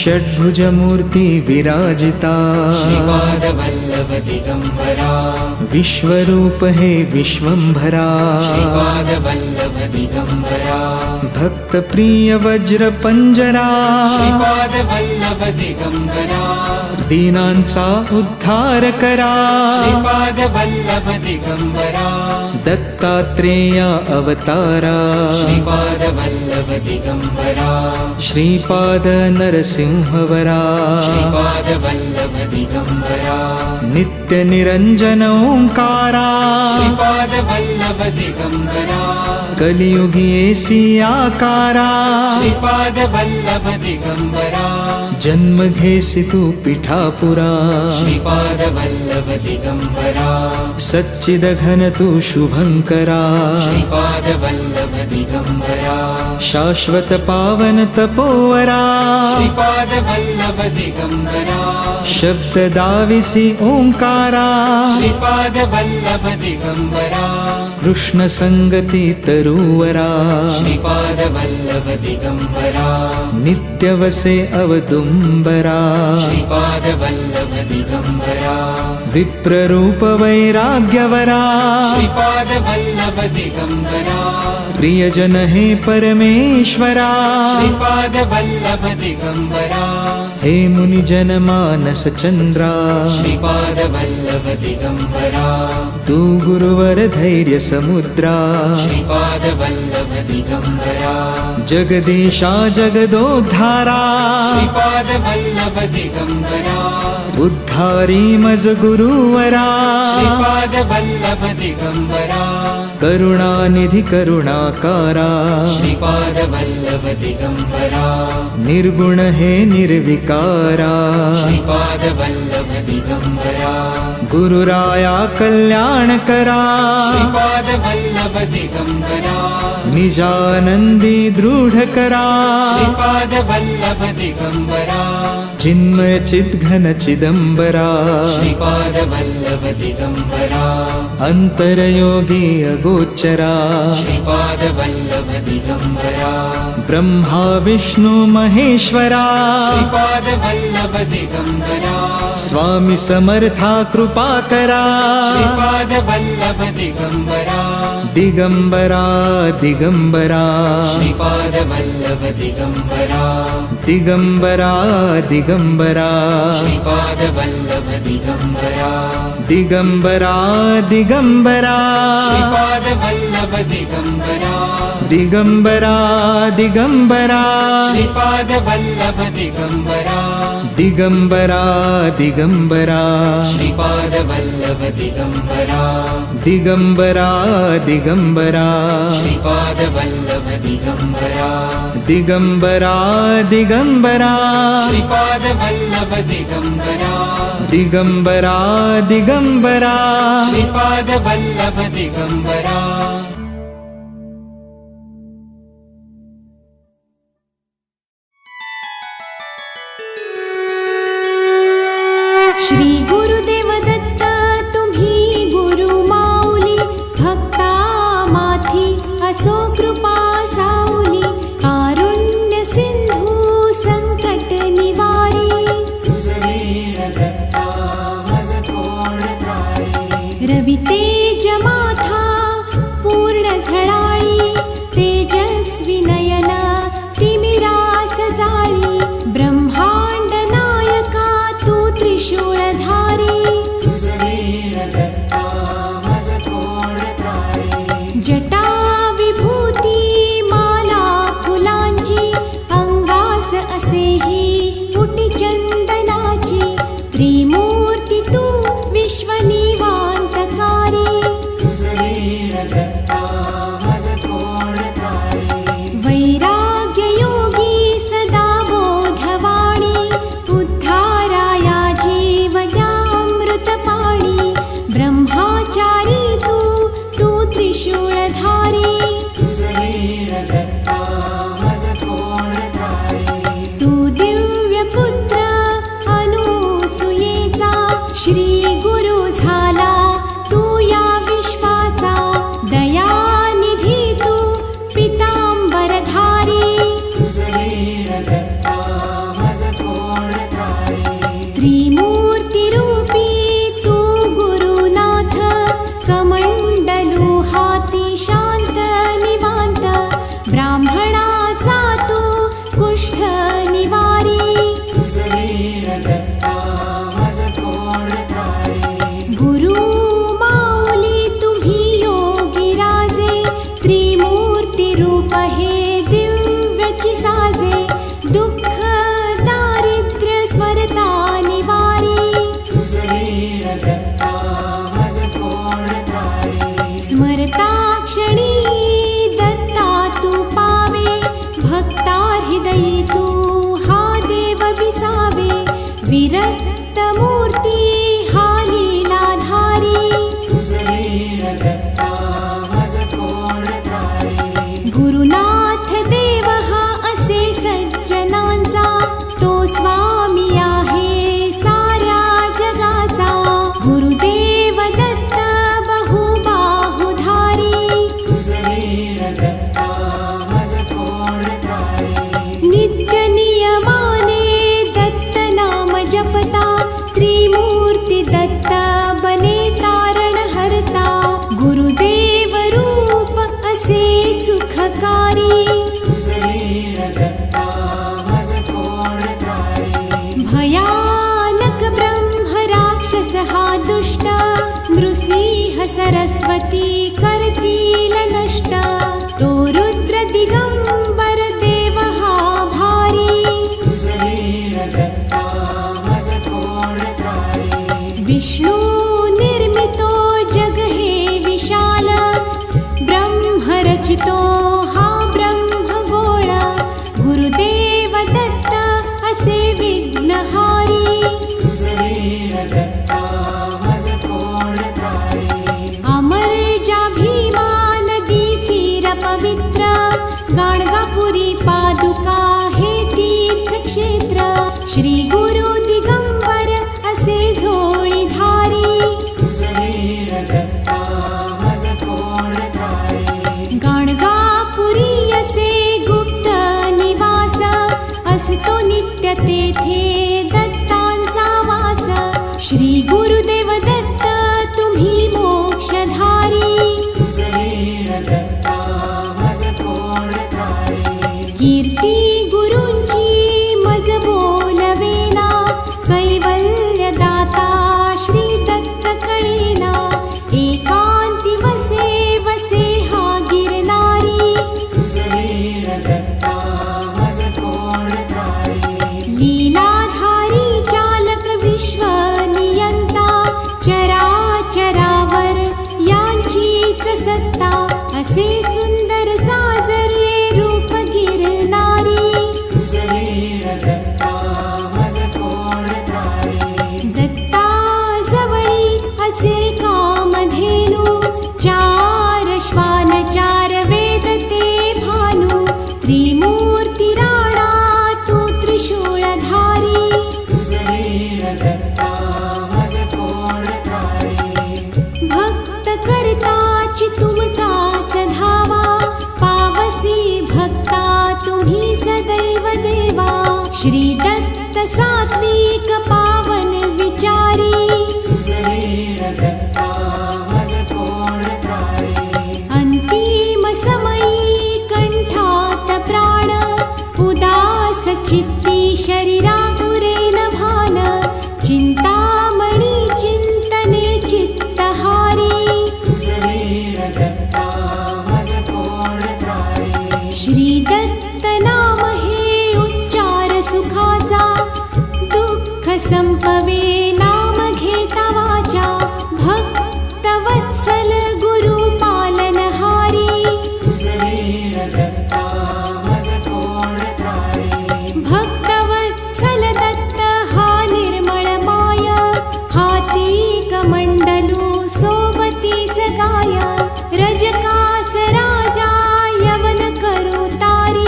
षड्भुज मूर्ति विराजिता श्रीपादवल्लभ दिगंबरा विश्वरूप हे विश्वंभरा श्रीपादवल्लभ दिगंबरा भक्त प्रिय वज्र पंजरा श्रीपादवल्लभ दिगंबरा दीनांचा उद्धार करा श्रीपादवल्लभ दिगंबरा दत्तात्रेया अवतारा श्रीपादवल्लभ दिगंबरा श्रीपाद नरसिंहवरा श्रीपादवल्लभ दिगंबरा नित्य निरंजन ओंकारा श्रीपादवल्लभ दिगंबरा कलियुगी ऐसी आकारा श्रीपादवल्लभ दिगंबरा जन्म घेसी तू पिठापुरा श्रीपादवल्लभ दिगंबरा सच्चिद घन तू शुभंकरा श्रीपादवल्लभ दिगंबरा शाश्वत पावन तपोवरा श्रीपादवल्लभ दिगंबरा शब्द दाविसी ओंकारा श्रीपादवल्लभ दिगंबरा कृष्ण संगती तरुवरा श्रीपादवल्लभ दिगंबरा नित्य वसे अवदुंबरा श्रीपादवल्लभ दिगंबरा विप्ररूप वैराग्यवरा श्रीपादवल्लभ दिगंबरा प्रियजन हे परमेश्वरा श्रीपादवल्लभ दिगंबरा हे मुनिजन मानस चंद्रा श्रीपादवल्लभ दिगंबरा तू गुरुवर धैर्य समुद्रा श्रीपादवल्लभ दिगंबरा जगदीशा जगदोद्धारा श्रीपादवल्लभ दिगंबरा उद्धारी मज गुरुवरा श्रीपादवल्लभ दिगंबरा करुणानिधि करुणाकारा श्रीपादवल्लभ दिगंबरा निर्गुण हे निर्विकारा श्रीपादवल्लभ दिगंबरा गुरुराया कल्याण करा श्रीपादवल्लभ दिगंबरा निजानंदी दृढ करा श्रीपादवल्लभ दिगंबरा चिन्मय चिद्घन चिदंबरा श्रीपादवल्लभ दिगंबरा अंतरयोगी अगोचरा श्रीपादवल्लभ दिगंबरा ब्रह्मा विष्णु महेश्वरा श्रीपादवल्लभ दिगंबरा स्वामी समर्था कृपा करा श्रीपादवल्लभ दिगंबरा दिगंबरा दिगंबरा श्रीपादवल्लभ दिगंबरा दिगंबरा दिगंबरा श्रीपादवल्लभ दिगंबरा दिगंबरा दिगंबरा श्रीपादवल्लभ दिगंबरा दिगंबरा दिगंबरा श्रीपादवल्लभ दिगंबरा दिगंबरा दिगंबरा श्रीपादवल्लभ दिगंबरा दिगंबरा दिगंबरा श्रीपादवल्लभ दिगंबरा दिगंबरा दिगंबरा श्रीपादवल्लभ दिगंबरा दिगंबरा दिगंबरा श्रीपादवल्लभ दिगंबरा श्री गुरुदेव दत्त तुम्ही गुरु माऊली भक्ता माथी हसो कृपा सावली कारुण्य सिंधू संकट निवारी रवि तेज माथा पूर्ण झळाळी तेजस्वी नयन तिमिरास जाळी ब्रह्मांड नायका तू त्रिशूलधारी जटा विभूती माला फुलांची अंगास असेही उटी चंदनाची त्रिमूर्ती तू विश्वनिवांतकारी वैराग्य योगी सदा बोधवाणी उद्धाराया जीवयामृतपाणी ब्रह्माचारी तू त्रिशूलधारी तू दिव्य पुत्र अनुसूयेचा श्री गुरु झाला तू या विश्वाचा दयानिधी तू पितांबरधारी त्रिमूर्ती रूपी तू गुरुनाथ कमंडलू हाती शांत निवांत ब्राह्मणाचा तू कुष्ठ निवारी गुरु माऊली तुम्ही योगी राजे त्रिमूर्ती रूप हे दिव्यची साजे दुःख दारिद्र्य स्मरता निवारी स्मरता क्षणी दत्ता तू पावे भक्ता हृदयी तू हा देव विसावे विरक्त मूर्ती हा लीलाधारी गुरुनाथ देव हा असे सज्जनांचा तो स्वामी आहे साऱ्या जगाचा गुरुदेव दत्त बहुबाहुधारी नित्य नियमाने दत्त नाम जपता त्रिमूर्ती दत्त बने तारण हरता गुरुदेव रूप असे सुखकारी भयानक ब्रह्म राक्षस हा दुष्ट नृसिंह सरस्वती करतील नष्ट तो रुद्र दिगंबर देव हा भारी विष्णू निर्मितो जग हे विशाल ब्रह्म रचितो हा ब्रह्म गोळ गुरुदेव दत्त असे विघ्नहारी अमर जा भीमा नदी तीर पवित्र गाणगापुरी पादुका हे तीर्थक्षेत्र श्री गुरु दिगंबर असे झोळीधारी गाणगापुरी असे गुप्त निवास असतो नित्य तेथे दत्तांचा वास श्री गुरुदेव दत्त तुम्ही मोक्षधारी कीर्ती गुरूंची मज बोलवेना संपवे नाम घेता वाचा भक्तवत्सल गुरु पालनहारी भक्तवत्सल दत्त हा निर्मळ माय हाती कमंडलू सोबती सगाय रजकास राजा यवन करू तारी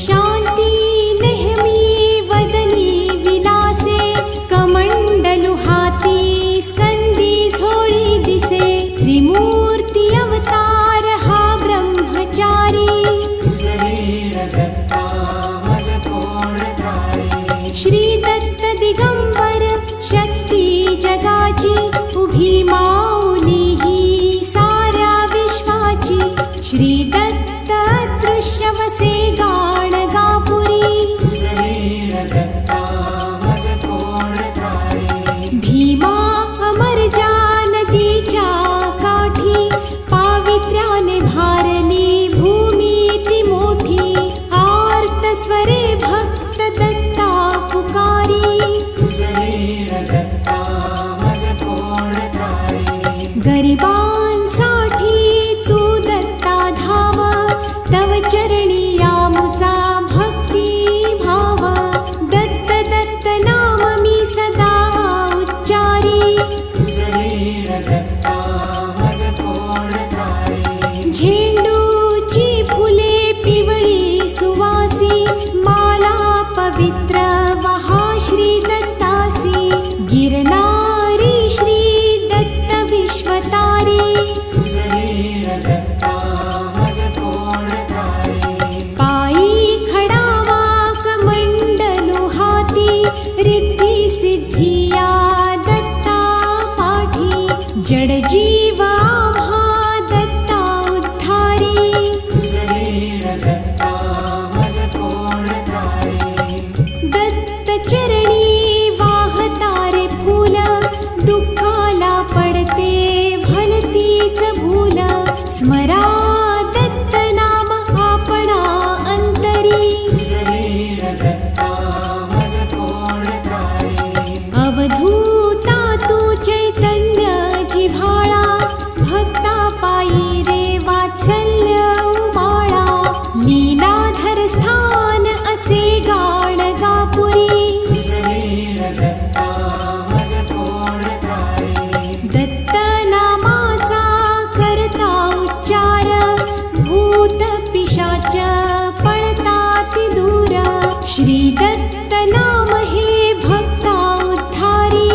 शांती नेहमी वदनी विलासे कमंडलू हाती स्कंदी झोळी दिसे त्रिमूर्ती अवतार हा ब्रह्मचारी श्री दत्त दिगंबर शक्ती जगाची उभी माऊली ही साऱ्या विश्वाची श्री दत्त दृश्य वसे गाणगापुरी भीमा अमर जा नदीच्या काठी पावित्र्याने भारली भूमी ती मोठी आर्त स्वरे भक्त दत्ता पुकारी गरिबांसाठी तू दत्ता धाव तव चरणी यामुचा भक्ती भाव दत्त दत्त नाम मी सदा उच्चारी झेंडूची फुले पिवळी सुवासी माला पवित्र वहा श्री दत्तासी गिरनारी श्री दत्त विश्वतारी पायी खडावा कमंडलू हाती रिद्धी सिद्धी या दत्ता पाठी जड जीव आम्हा दत्ता उद्धारी दत्त चरणी वाहतारे फूल दुःखाला पडते भलतीच भूल स्मरा दत्त नाम आपणा अंतरी अवधूता तू चैतन्य जिव्हाळा भक्ता पायी रे वात्सल्य उमाळा लीलाधर स्थान असे गाणगापुरी दत्त नामाचा करता उच्चार भूत पिशाच पळतात दूर श्री दत्त नाम हे भक्ता उद्धारी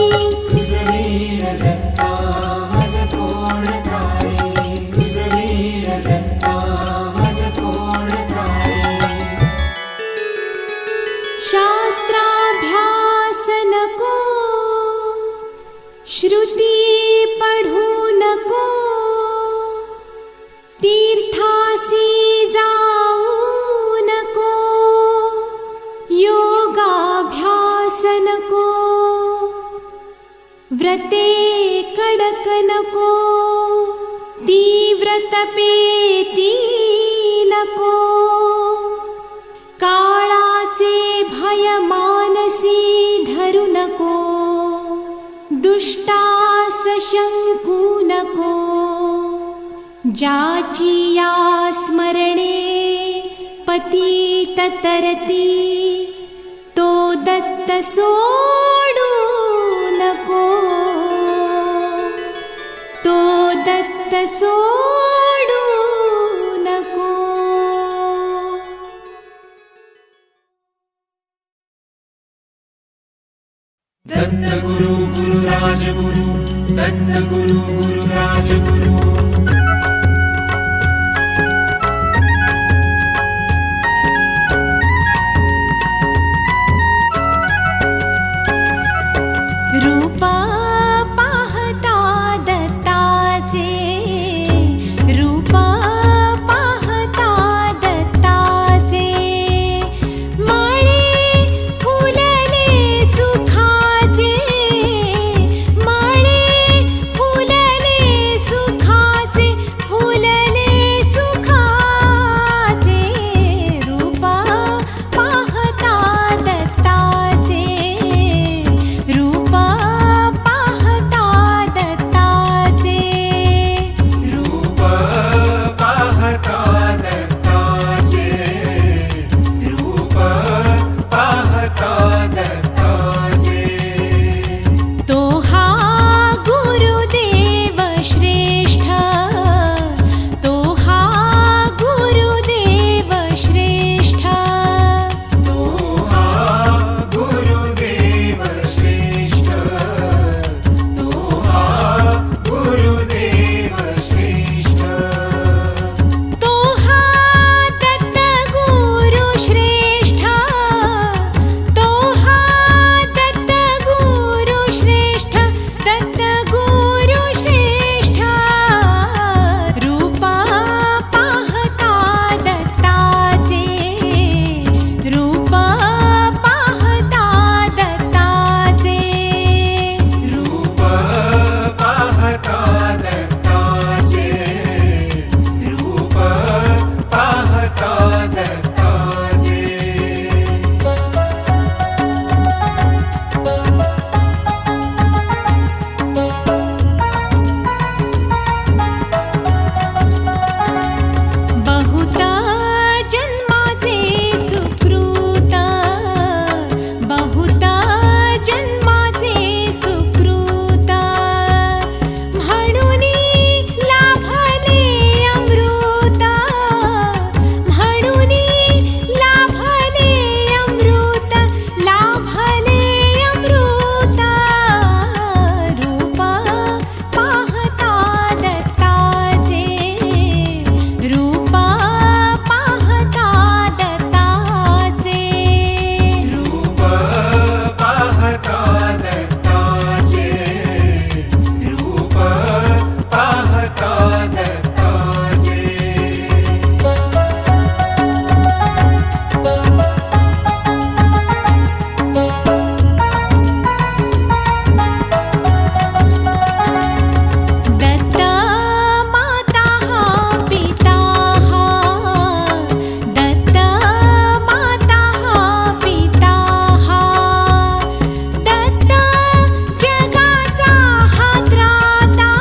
शास्त्राभ्यास नको श्रुती पढू नको तीर्थासी जाऊ नको योगाभ्यास नको व्रते कडक नको तीव्र तपेती नको काळाचे भय मानसी धरू नको दुष्टास शंकू नको ज्याची या स्मरणे पतित तरती तो दत्त सोडू नको तो दत्त सोडू नको दत्त गुरु गुरु राजगुरु दत्त गुरु गुरु राजगुरु रूप पाहता दत्ताचे रूप पाहता दत्ताचे माळे फुलले सुखाचे माळे फुलले सुखाचे पाहता दत्ताचे रूप पाहता दत्ताचे बहुता जन्माचे सुकृत बहुता जन्माचे सुकृत म्हणून लाभले अमृत म्हणून लाभले अमृत लाभले अमृत रूप पाहता दत्ताचे रूप पाहता दत्ताचे रूप पाहता दत्ताचे रूप पाहता दत्ताचे दत्ता माता पिता दत्ता माता पिता दत्ता जगाचा हात्राता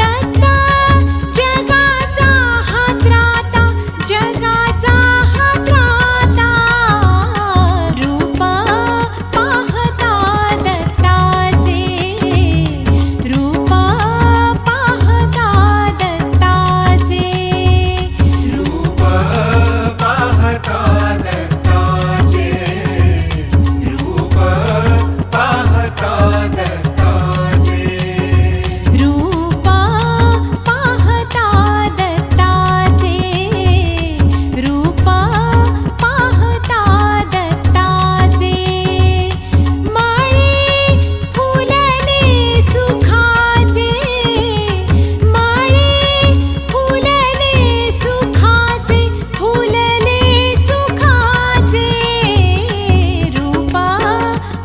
दत्ता जगाचा हात्राता जगाचा हात्राता रूप पाहता दत्ताचे रूप पाहता दत्ताचे रूप पाहता दत्ताचे रूप पाहता दत्ताचे रूप पाहता दत्ताचे रूप पाहता दत्ताचे माळे फुलले सुखाचे माळे फुलले सुखाचे फुलले सुखाचे रूप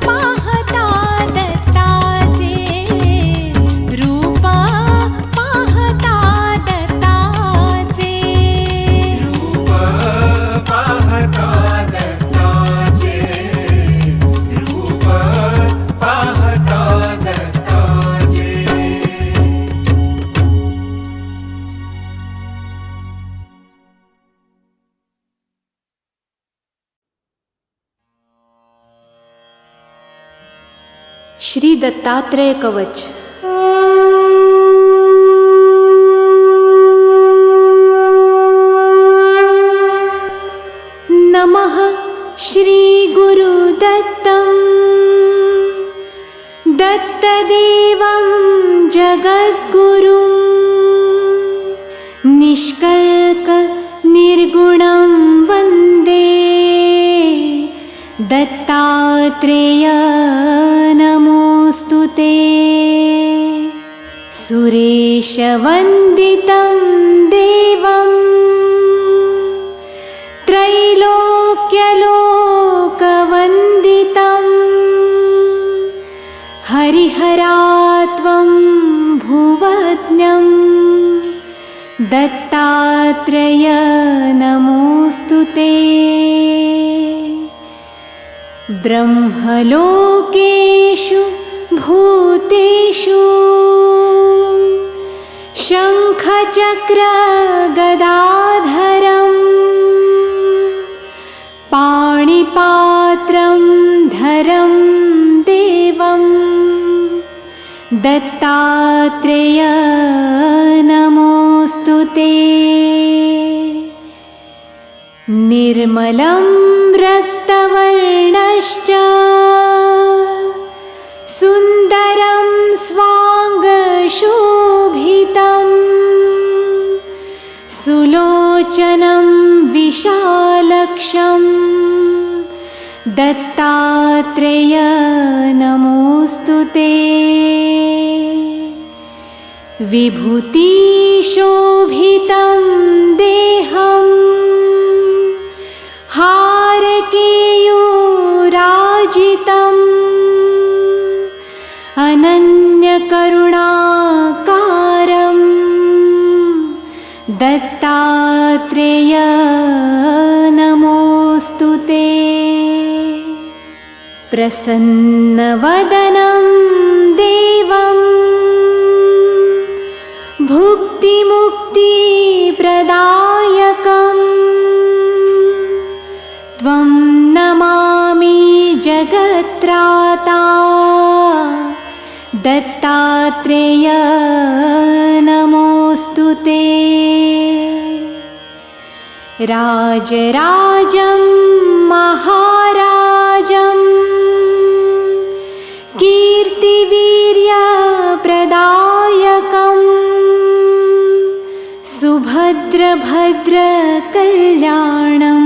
पाहता दत्ताचे रूप पाहता दत्ताचे रूप पाहता दत्ताचे रूप पाहता दत्ताचे श्री दत्तात्रेय कवच नमः श्री गुरुदत्तं दत्तदेवं जगद्गुरुं निष्कल्क निर्गुणं वन्दे दत्तात्रेय नमोऽस्तु ते सुरेशवन्दितं देवं त्रैलोक्यलोकवन्दितं हरिहरात्वं भुवज्ञं दत्तात्रेय नमोऽस्तु ते ब्रह्मलोकेषु भूतेषु शङ्खचक्रगदाधरं पाणिपात्रं धरं देवं दत्तात्रेय नमोऽस्तु ते निर्मलं रक्तवर्णश्च सुन्दरं स्वाङ्गशोभितं सुलोचनं विशालक्षं दत्तात्रेय नमोऽस्तु ते विभूतिशोभितं देहं हारकेयूराजितम् अनन्यकरुणा प्रसन्नवदनं देवं भुक्तिमुक्तिप्रदायकम् त्वं नमामि जगत्राता दत्तात्रेय नमोऽस्तु ते। राजराजं महाराजं कीर्तिवीर्यप्रदायकं सुभद्रभद्रकल्याणं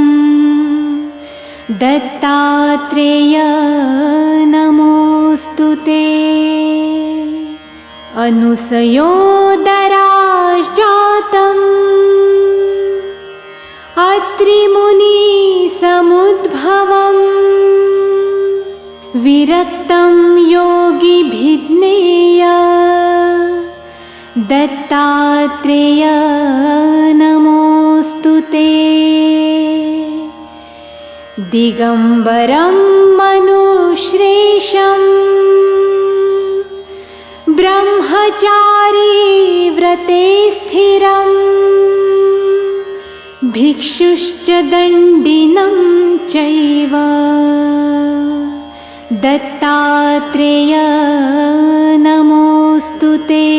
दत्तात्रेय नमोऽस्तु ते। अनुसयोदराजातम् अत्रिमुनिसमुद्भवम् विरक्तं योगिभिज्ञेय दत्तात्रेय नमोऽस्तु ते। दिगम्बरं मनुश्रेषं ब्रह्मचारी व्रते स्थिरं भिक्षुश्च दण्डिनं चैव दत्तात्रेय नमोऽस्तु ते।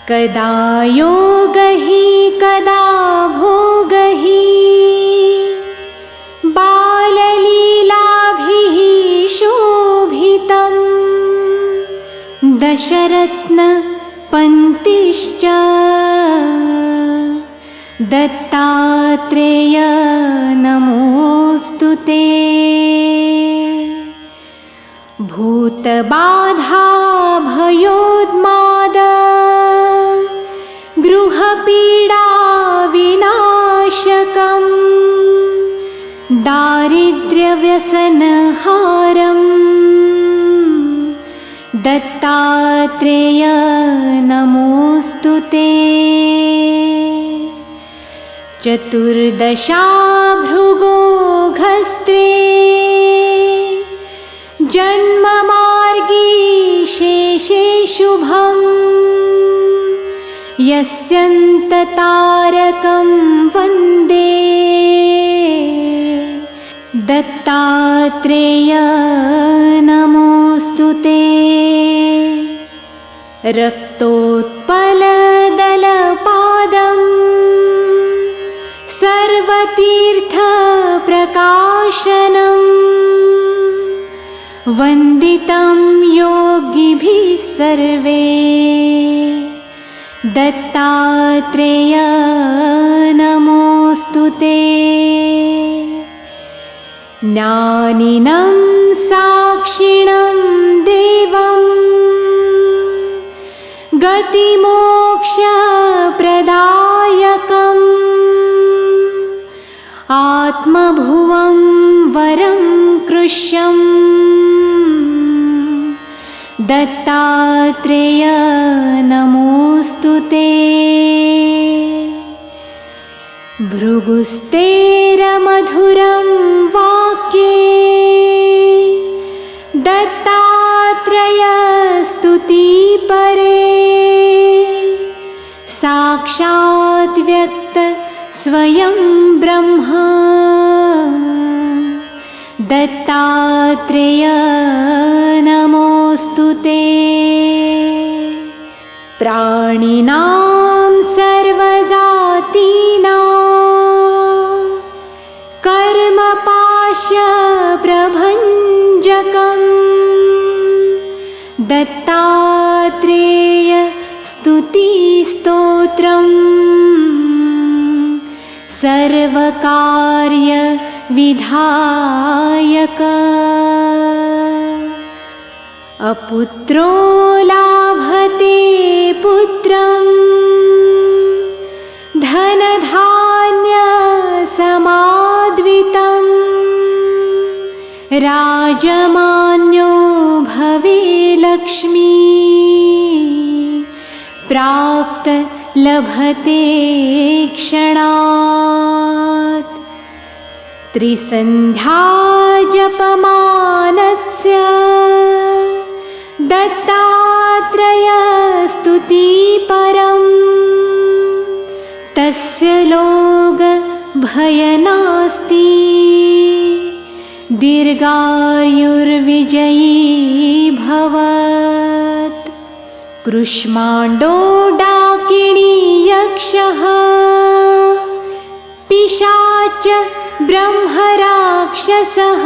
कदा योगहि कदा भोगहि बाललीलाभिः शोभितं दशरत्नपङ्क्तिश्च दत्तात्रेय नमोऽस्तु ते। भूतबाधा भयोन्माद गृहपीडा विनाशकं दारिद्र्यव्यसनहारं दत्तात्रेय नमोऽस्तु ते। चतुर्दशा भृगोघस्त्रे जन्ममार्गे शेषे शुभं यस्यन्ततारकं वन्दे दत्तात्रेय नमोऽस्तु ते। रक्तोत्पलदलपादं सर्वतीर्थप्रकाशनं वन्दितं योगिभिः सर्वे दत्तात्रेय नमोऽस्तु ते। ज्ञानिनं साक्षिणं देवं गतिमोक्षप्रदायकम् आत्मभुवं वरं कृष्यं दत्तात्रेय नमोऽस्तु ते। भृगुस्तेरमधुरं वाक्ये दत्तात्रेय स्तुतिपरे साक्षात् व्यक्त स्वयं ब्रह्म दत्तात्रेय नमोऽस्तु ते। प्राणिनां सर्वजातीनां कर्मपाशप्रभञ्जकं दत्तात्रेय स्तुतिस्तोत्रम् सर्वकार्यविधायक। अपुत्रो लाभते पुत्रं धनधान्यसमाद्वितं राजमान्यो भवे लक्ष्मी प्राप्त लभते क्षणात्। त्रिसन्ध्या जपमानस्य दत्तात्रयस्तुतिपरम् तस्य लोकभय नास्ति दीर्घायुर्विजयी भवत् कृष्माण्डो डाकिणी यक्षः पिशाच ब्रह्मराक्षसः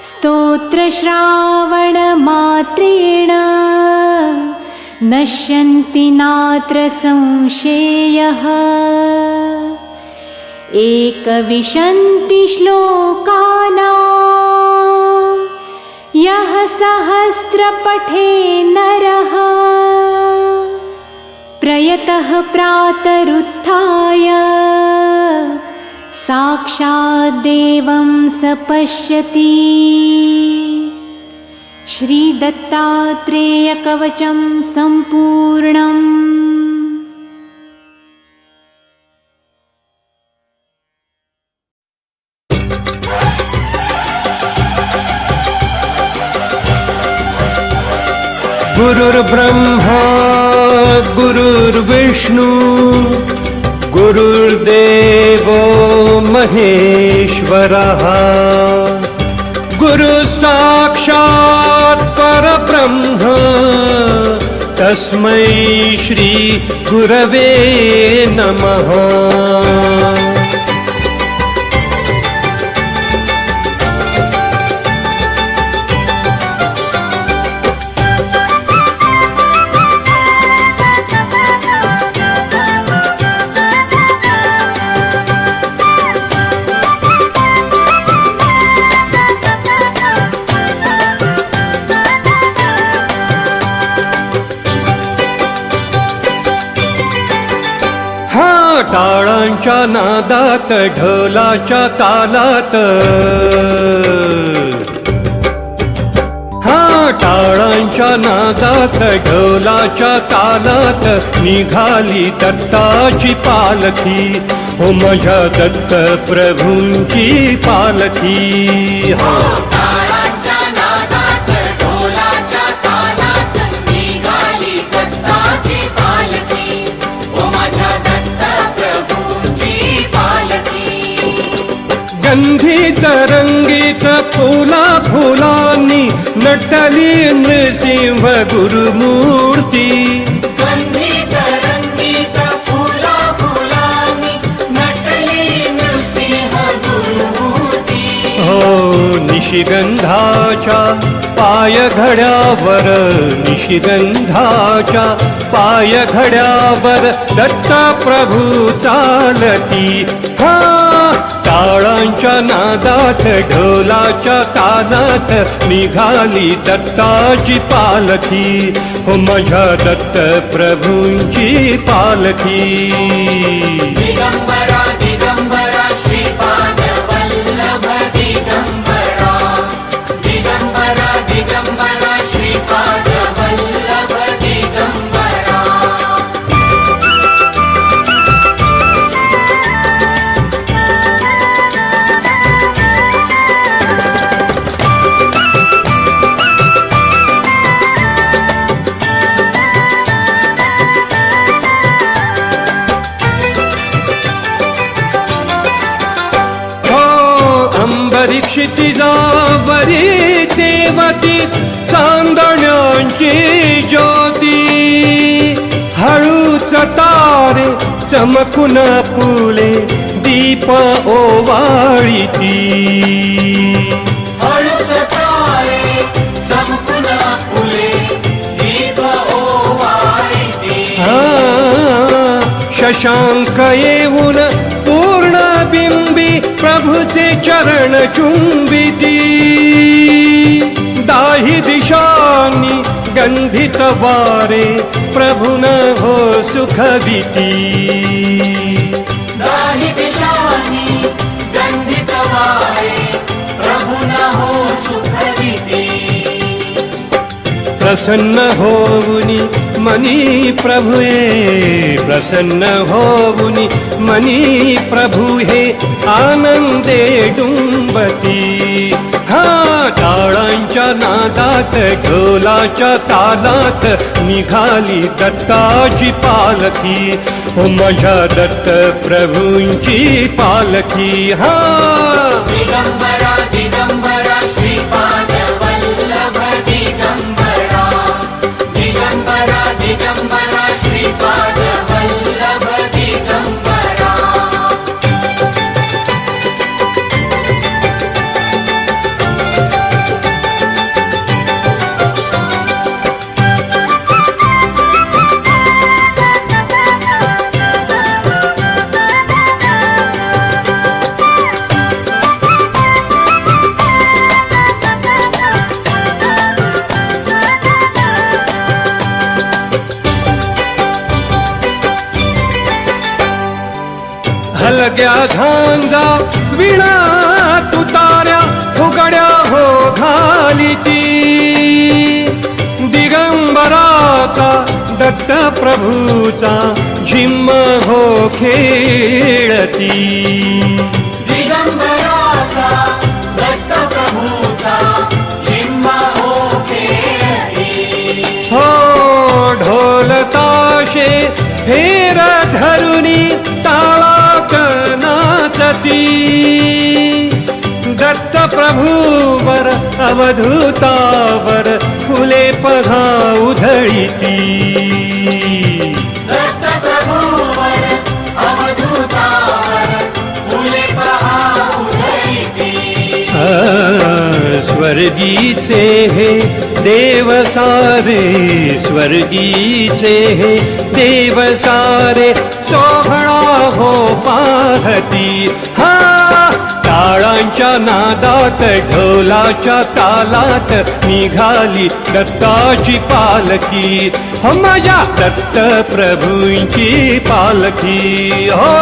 स्तोत्रश्रावणमात्रेण नश्यन्ति नात्र संशयः 21 श्लोकानां यः सहस्रपठे नरः प्रयतः प्रातरुत्थाय साक्षात् देवं स पश्यति। श्रीदत्तात्रेयकवचं सम्पूर्णम्। गुरुर्ब्रह्मा गुरुर्विष्णु गुरुर्देवो महेश्वरः गुरुसाक्षात् परब्रह्म तस्मै श्री गुरवे नमः। टाळांच्या नादात ढोलाच्या तालात टाळांच्या नादात ढोलाच्या तालात निघाली दत्ताची पालखी हो माझ्या दत्त प्रभूंची पालखी। गंधित रंगीत फुला फुलांनी नटली नृसिंह गुरुमूर्ती। गंधित रंगीत फुला फुलांनी नटली नृसिंह गुरुमूर्ती। हो निशिगंधाच्या पायघड्यावर निशिगंधाच्या पायघड्यावर दत्त प्रभू चालती। टाळांच्या नादात ढोलाच्या तालात निघाली दत्ताची पालखी हो माझ्या दत्त प्रभूंची पालखी। दिगंबरा दिगंबरा श्रीपाद वल्लभ दिगंबरा दिगंबरा दिगंबरा श्रीपाद वल्लभ दिगंबरा। क्षितिजावरी देवती चांदण्यांची ज्योती हळूच तारे चमकून फुले दीप ओवाळीती। हळूच तारे चमकून फुले दीप ओवाळीती। शशांक येऊन पूर्ण बिंबी प्रभुचे चरण चुंबिती। दाही दिशांनी गंधित वारे प्रभुन हो सुखविती। दाही दिशांनी गंधित वारे प्रभुन हो सुखविती। प्रसन्न होऊनी मनी प्रभुए प्रसन्न होऊनी मनी प्रभु हे आनंदे डुंबती हा टाळांच्या नादात ढोलाच्या तालात निघाली दत्ताची पालखी हो माझ्या दत्त प्रभूंची पालखी हा दिगंबरा दिगंबरा श्रीपाद वल्लभ दिगंबरा दिगंबरा दिगंबरा श्रीपाद वल्लभ दिगंबरा हलग्या झांजा विणा तुतार्या फुगड्या हो घाली ती दिगंबराचा दत्त प्रभूचा झिम्म हो खेळती दिगंबराचा दत्त प्रभूचा झिम्मा हो खेळती हो ढोल ताशे फेर धरुनी ताळात नाचती दत्त प्रभूवर अवधूतावर फुले पघा उधळीती दत्त प्रभूवर अवधूतावर फुले पहा उधळीती स्वर्गीचे हे देव सारे स्वर्गीचे हे देव सारे सोहळा हो पाहती हा टाळांच्या नादात ढोलाच्या तालात निघाली दत्ताची पालखी हो माझ्या दत्त प्रभूंची पालखी हो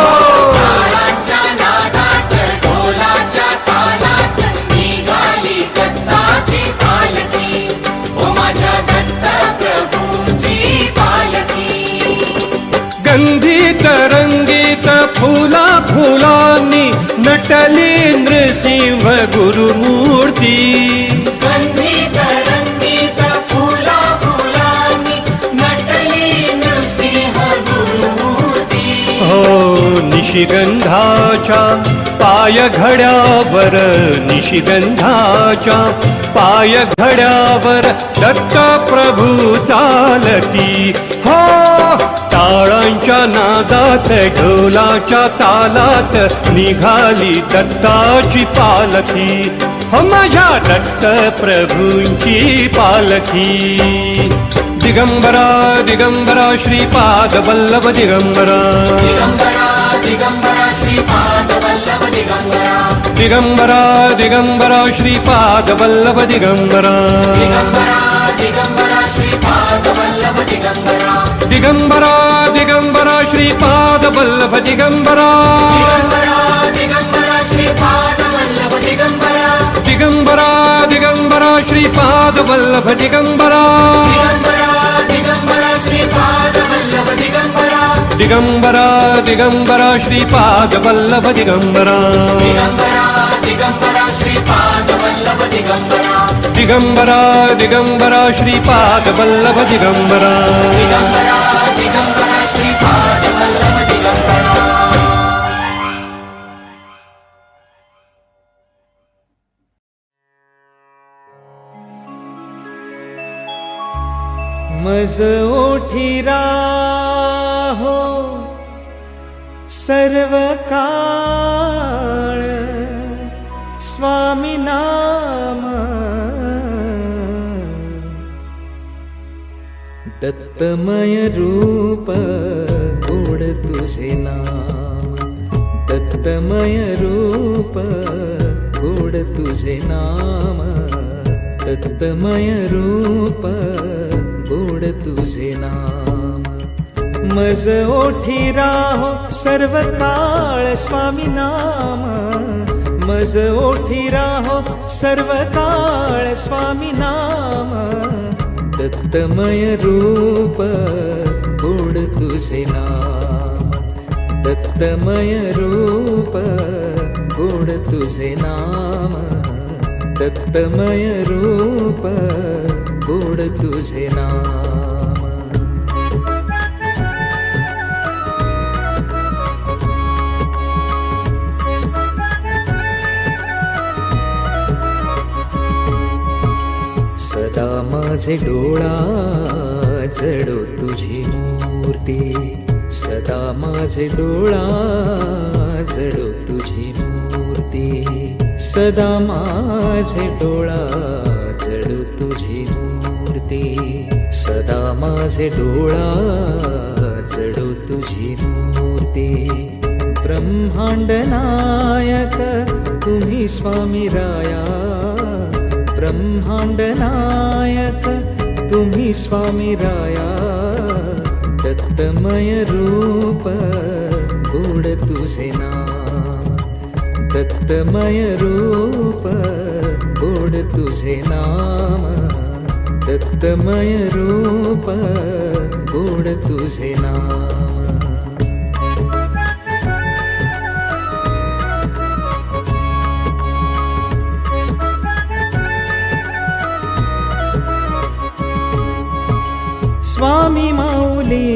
ताळांच्या नादात ढोलाच्या तालात निघाली दत्ताची पालखी ओ माझ्या दत्त प्रभूंची पालखी गंधीत रंगीत फुला फुलांनी नटली नृसिंह गुरुमूर्ती गंधीत रंगीत फुला फुलांनी नटली नृसिंह गुरुमूर्ती हो निशिगंधाच्या पाय घड्यावर निशिगंधाच्या पाय घड्यावर दत्त प्रभू चालती हो टाळांच्या नादात ढोलाच्या तालात निघाली दत्ताची पालखी हो माझ्या दत्त प्रभूंची पालखी दिगंबरा दिगंबरा श्रीपाद वल्लभ दिगंबरा दिगंबरा दिगंबरा श्रीपाद वल्लभ दिगंबरा दिगंबरा दिगंबरा श्रीपाद वल्लभ दिगंबरा दिगंबरा दिगंबरा श्रीपाद वल्लभ दिगंबरा दिगंबरा दिगंबरा श्रीपाद वल्लभ दिगंबरा दिगंबरा दिगंबरा श्रीपाद वल्लभ दिगंबरा दिगंबरा दिगंबरा श्रीपाद वल्लभ दिगंबरा दिगंबरा दिगंबरा श्रीपाद वल्लभ दिगंबरा दिगंबरा दिगंबरा श्रीपाद वल्लभ दिगंबरा दिगंबरा दिगंबरा श्रीपाद वल्लभ दिगंबरा दिगंबरा दिगंबरा श्रीपाद वल्लभ दिगंबरा दिगंबरा दिगंबरा श्रीपाद वल्लभ दिगंबरा मज ओठी राहो सर्व काळ स्वामी नाम दत्तमय रूप गोड तुझे नाम दत्तमय रूप गोड तुझे नाम दत्तमय रूप गोड तुझे नाम मज ओठी राहो सर्व काळ स्वामी नाम मज ओठी राहो सर्व काळ स्वामी नाम दत्तमय रूप गोड तुझे नाम, दत्तमय रूप गोड तुझे नाम, दत्तमय रूप गोड तुझे नाम. सदा माझे डोळा जडो तुझी मूर्ती, सदा माझे डोळा जडो तुझी मूर्ती, सदा माझे डोळा जडो तुझी मूर्ती, सदा माझे डोळा जडो तुझी मूर्ती. ब्रह्मांड नायक तुम्ही स्वामी राया, ब्रह्मांड नायक तुम्ही स्वामी राया, दत्तमय रूप गोड तुझे नाम, दत्तमय रूप गोड तुझे नाम, दत्तमय रूप गोड तुझे नाम. स्वामी माऊली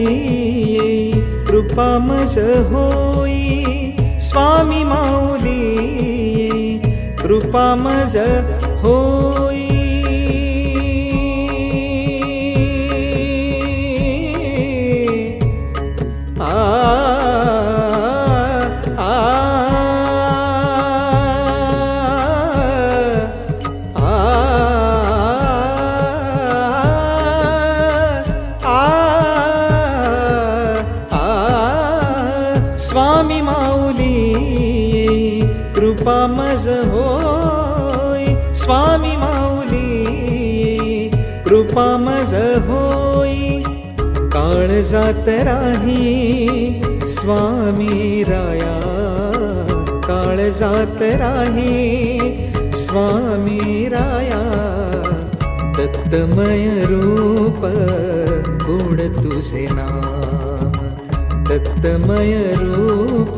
कृपा मज होई, स्वामी माऊली कृपा मज होई. आ आ स्वामी माऊली कृपा मज होय, स्वामी माऊली कृपा मज होय. काळजात राही स्वामी राया, काळजात राही स्वामी राया, दत्तमय रूप गोड तुझे नाम, दत्तमय रूप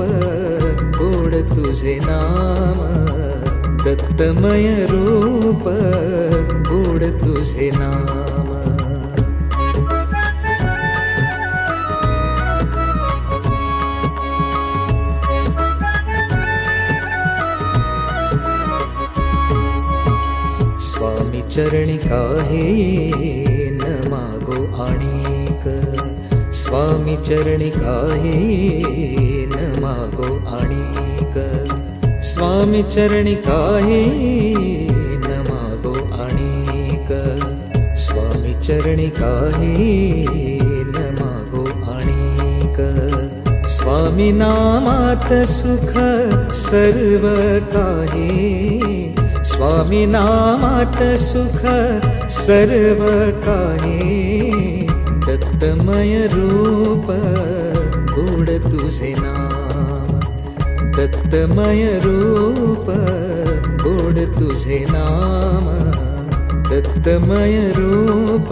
गोड तुझे नाम, दत्तमय रूप गोड तुझे नाम. स्वामी चरणी काहे न मागो आणिक, स्वामी चरणी काहे न मागो आणिक, स्वामी चरणी काहे न मागो आणिक, स्वामी चरणी काहे न मागो आणिक. स्वामी नामात सुख सर्व काहे, स्वामी नामात सुख सर्व काहे, दत्तमय रूप गोड तुझे नाम, दत्तमय रूप गोड तुझे नाम, दत्तमय रूप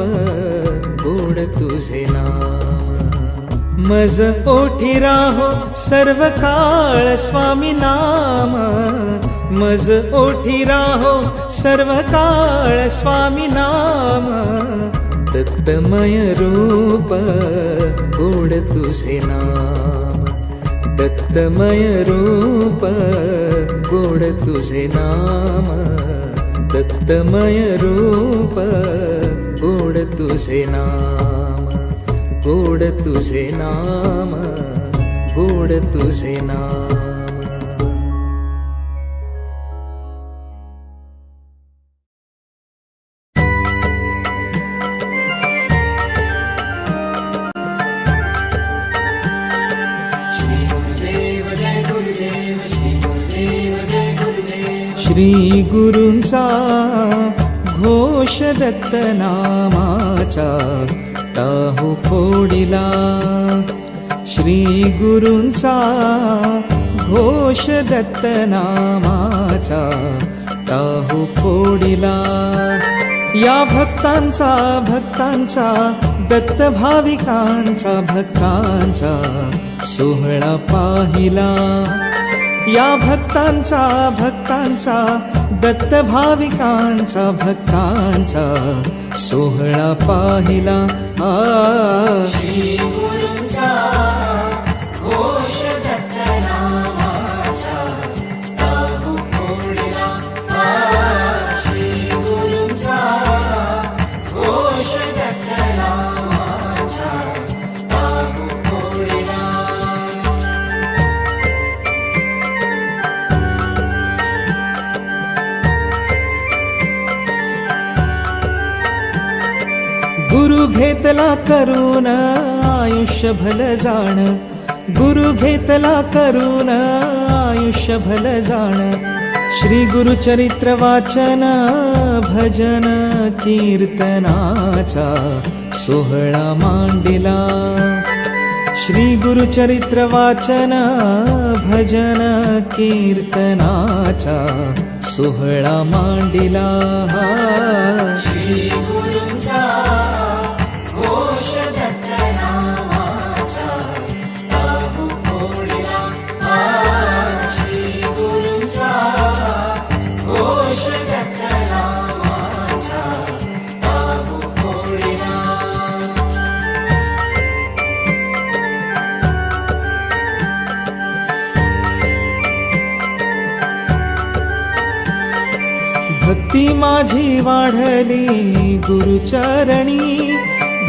गोड तुझे नाम. मज ओठी राहो सर्व काळ स्वामी नाम, मज ओठी राहो सर्व काळ स्वामी नाम, दत्तमय रूप गोड तुझे नाम, दत्तमय रूप गोड तुझे नाम, दत्तमय रूप गोड तुझे नाम, गोड तुझे नाम, गोड तुझे नाम. श्री गुरूंचा घोष दत्त नामाचा टाहू फोडिला, श्री गुरूंचा घोष दत्त नामाचा टाहू फोडिला. या भक्त भक्तांचा दत्त भाविकांचा भक्तांचा सोहळा पाहिला. या भक्तांचा दत्त भाविकांचा भक्तांचा सोहळा पाहिला. श्री गुरूंचा घोष दत्त नामाचा टाहू फोडला. श्री गुरूंचा घोष दत्त नामाचा टाहू फोडला. गुरु घेतला करून आयुष्य भल जाण. गुरु घेतला करून आयुष्य भल जाण. श्री गुरुचरित्र वाचन भजन कीर्तनाचा सोहळा मांडिला. श्री गुरुचरित्र वाचन भजन कीर्तनाचा सोहळा मांडिला. श्री गुरूंचा घोष दत्त नामाचा टाहू फोडला. श्री गुरूंचा घोष दत्त नामाचा टाहू फोडला. भक्ती माझी वाढली गुरुचरणी.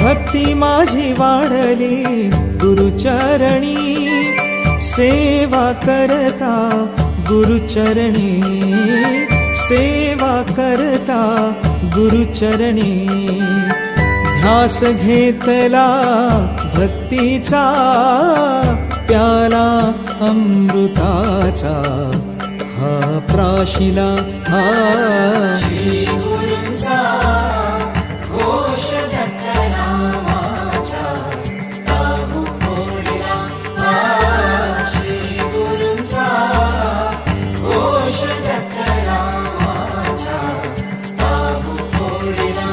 भक्ती माझी वाढली गुरुचरणी. सेवा करता गुरुचरणी. सेवा करता गुरुचरणी. ध्यास घेतला भक्तीचा प्याला अमृताचा हा प्राशिला. श्री गुरूंचा घोष दत्त नामाचा टाहू फोडला. श्री गुरूंचा घोष दत्त नामाचा टाहू फोडला.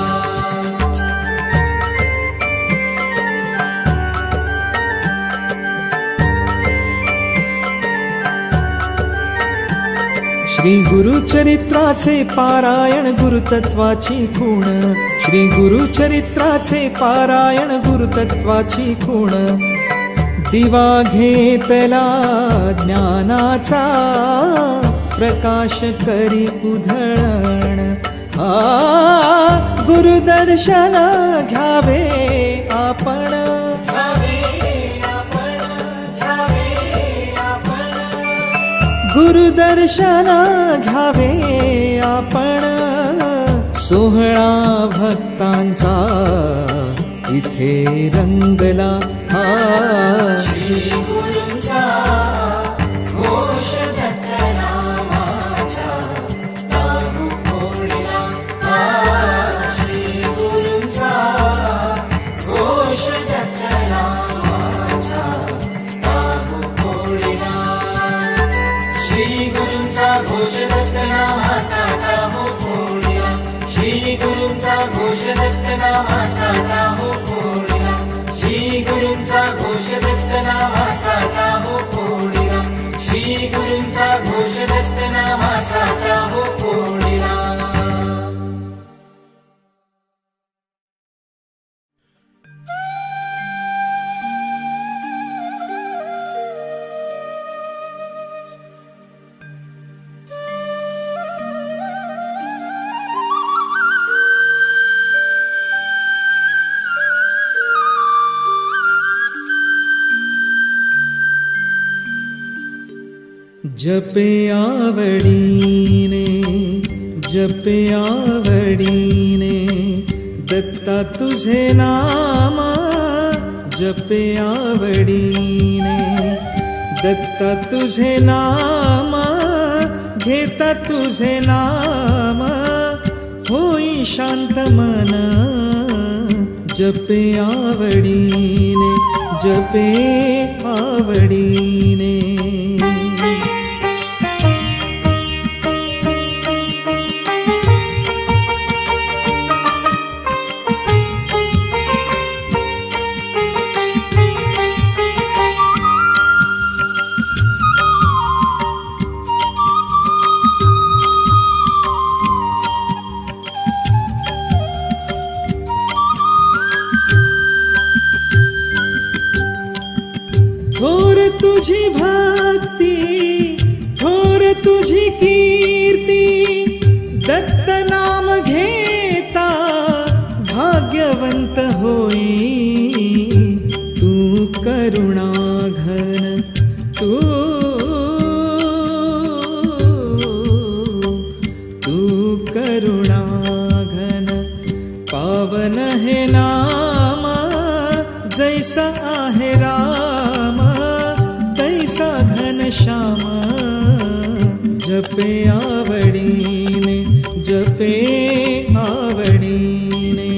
श्री गुरुचरित्राचे पारायण गुरुतत्वाची खूण. श्री गुरुचरित्राचे पारायण गुरुतत्वाची खूण. दिवा घेतला ज्ञानाचा प्रकाश करी उधळण. गुरुदर्शन घ्यावे आपण. गुरुदर्शन घ्यावे आपण. सोहळा भक्तांचा इथे रंगला. श्री गुरूंचा घोष दत्त नामाचा टाहू फोडला. श्री गुरूंचा घोष दत्त नामाचा टाहू फोडला. श्री गुरूंचा घोष दत्त नामाचा टाहू फोडला. श्री गुरूंचा घोष दत्त नामाचा टाहू फोडला. श्री गुरूंचा घोष दत्त नामाचा टाहू फोडला. श्री गुरूंचा घोष दत्त नामाचा टाहू फोडला. जपे आवडीने दत्ता तुझे नाम. जपे आवडीने दत्ता तुझे नाम. घेता तुझे नाम होई शांत मन. जपे आवडीने तुझी भक्ती थोर तुझी कीर्ती दत्त नाम घेता भाग्यवंत होई तू करुणाघन तू करुणाघन पावन हे नाम जैसा आहे राम तैसा घन श्याम जपे आवडीने जपे आवडीने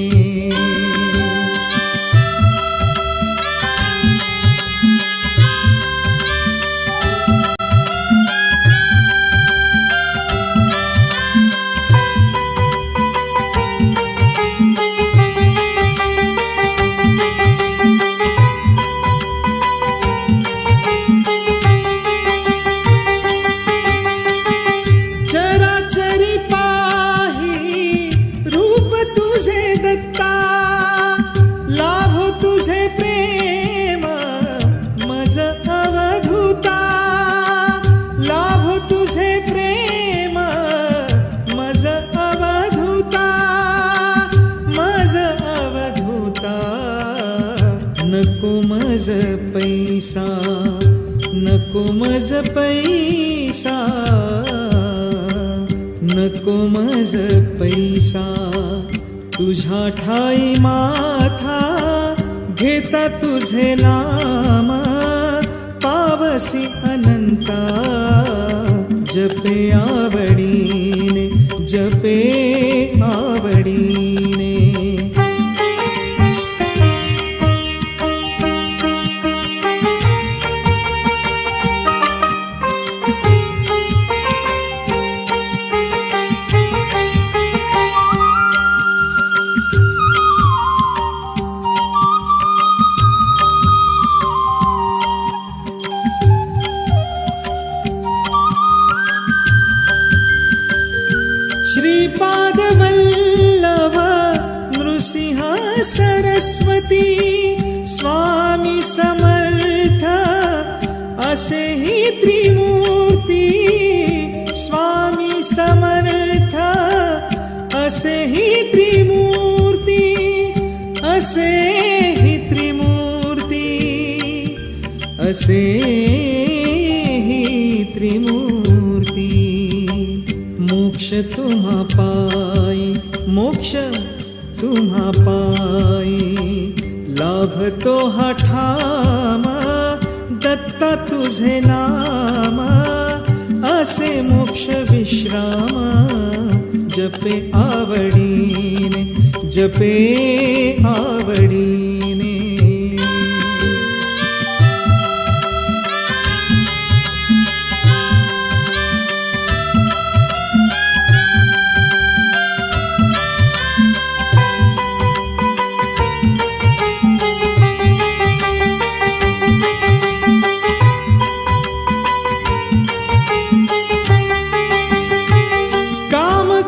चराचरी पाही रूप तुझे दत्ता लाभो तुझे प्रेम मज अवधूता लाभो तुझे प्रेम मज अवधूता मज अवधूता नको मज पैसा नको मज पैसा नको मज पैसा तुझ्या ठाई माथा घेता तुझे नाम पावसी अनंता जपे आवडीने जपे आवडीने श्रीपाद वल्लभ नृसिंह सरस्वती स्वामी समर्थ असे ही त्रिमूर्ती स्वामी समर्थ असे ही त्रिमूर्ती असे ही त्रिमूर्ती असे ही त्रिमूर्ती मोक्ष तुम्हा पाई मोक्ष तुम्हा पाई लाभतो हा ठाम दत्ता तुझे नाम असे मोक्ष विश्राम जपे आवडीने जपे आवडीने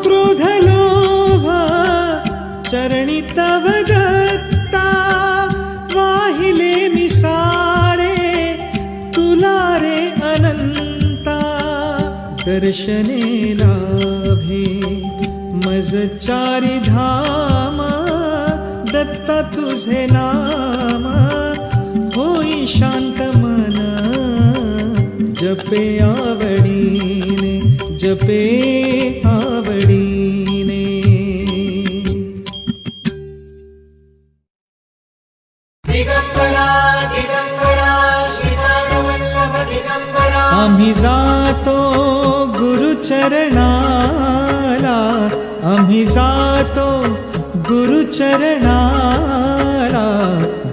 क्रोध लोभ चरणी तव दत्ता वाहिले मिसारे तुला रे अनंता दर्शने लाभे मज चारी धाम दत्ता तुझे नाम होई शांत मन जपे आवडीने जपे आवडीने दिगंबरा दिगंबरा श्रीपादवल्लभ दिगंबरा आम्ही जातो गुरुचरणाला आम्ही जातो गुरुचरणाला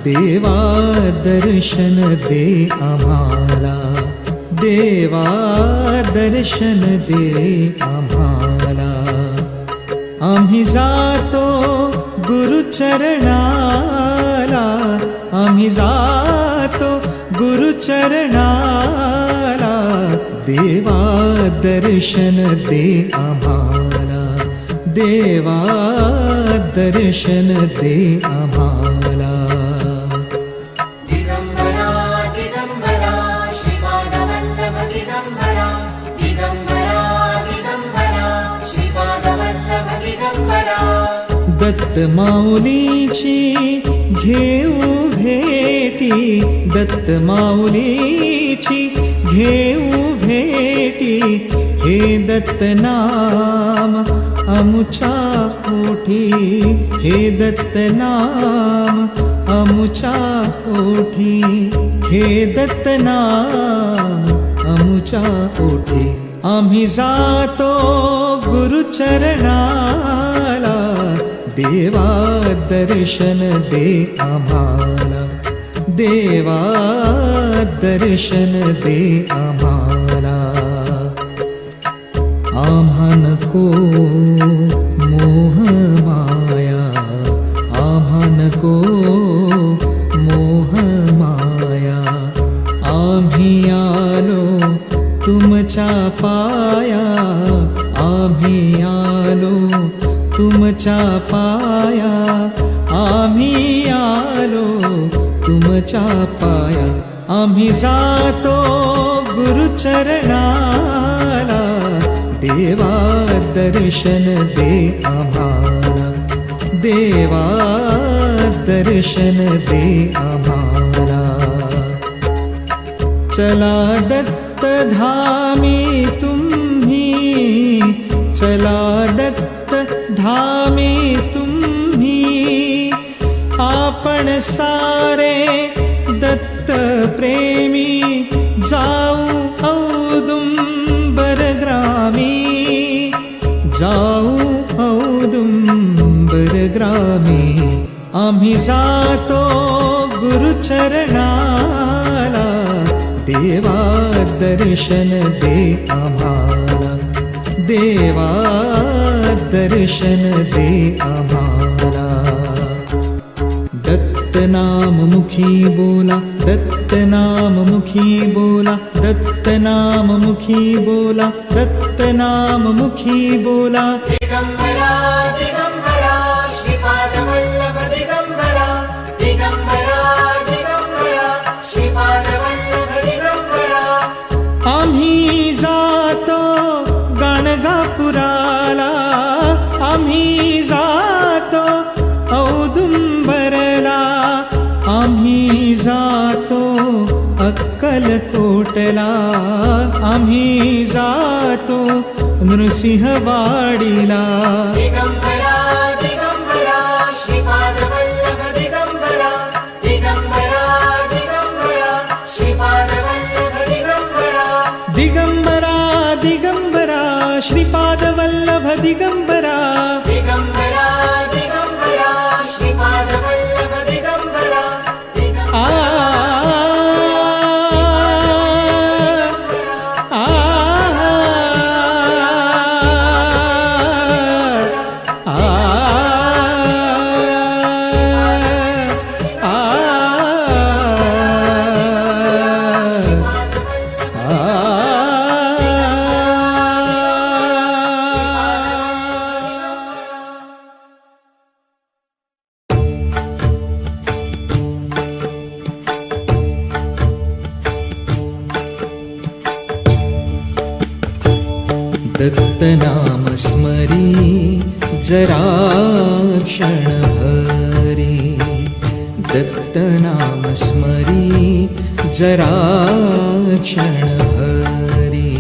देवा दर्शन दे आम्हाला देवा दर्शन दे आम्हाला आम्ही जातो गुरुचरणाला आम्ही जातो गुरुचरणाला देवा दर्शन दे आम्हाला देवा दर्शन दे आम्हाला दिगंबरा दिगंबरा श्री दत्त माऊलीची घेऊ भेटी, दत्त माऊलीची घेऊ भेटी, हे दत्त नाम अमुच्या ओठी, हे दत्त नाम अमुच्या ओठी, हे दत्त नाम अमुच्या ओठी. आम्ही जातो गुरुचरणाला, देवा दर्शन दे आम्हाला, देवा दर्शन दे आम्हाला. आम्हा नको मोह माया, आम्हा नको मोह माया. आम्ही आलो तुमच्या पाया, आम्ही आलो तुमच्या पाया, आम्ही आलो तुमच्या पाया. आम्ही जातो गुरुचरणाला, देवा दर्शन दे आम्हाला, देवा दर्शन दे आम्हाला. चला दत्त धामी तुम्ही, चला दत्त धामी तुम्ही, आपण सारे दत्त प्रेमी जाऊ औदुंबर ग्रामी, जाऊ औदुंबर ग्रामी. आम्ही जातो गुरुचरणाला, देवा दर्शन दे आम्हाला, देवा दर्शन दे आम्हाला. दत्त नाम मुखी बोला, दत्त नाम मुखी बोला, दत्त नाम मुखी बोला, दत्त नाम मुखी बोला. दिगंबरा दिगंबरा श्रीपाद वल्लभ दिगंबरा, दिगंबरा दिगंबरा श्रीपाद वल्लभ दिगंबरा. आम्ही जातो गाणगापुराला, आम्ही जातो औदुंबरला, आम्ही जातो अक्कलकोटला, आम्ही जातो नृसिंहवाडीला. दिगंबरा दिगंबरा श्रीपाद वल्लभ दिगंबरा, दिगंबरा दिगंबरा श्रीपाद वल्लभ दिगंबरा. दिगंबरा दिगंबरा श्रीपाद वल्लभ दिगंबरा, दिगंबरा दिगंबरा श्रीपाद वल्लभ दिगंबरा. दत्त नाम स्मरी जरा क्षणभरी, दत्त नाम स्मरी जरा क्षणभरी.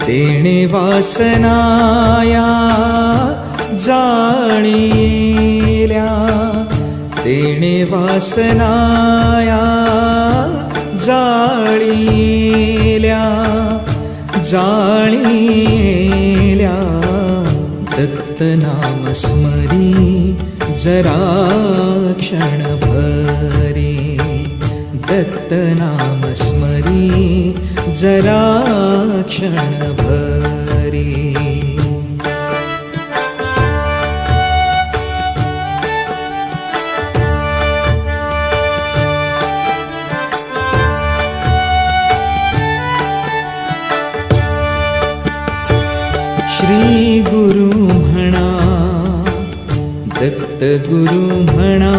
तेणे वासनाया जाळील्या, तेणे वासनाया जाळील्या, जाळील्या. दत्त नाम स्मरी जरा क्षणभरी, दत्त नाम स्मरी जरा क्षणभरी. श्री गुरु म्हणा, दत्त गुरु म्हणा,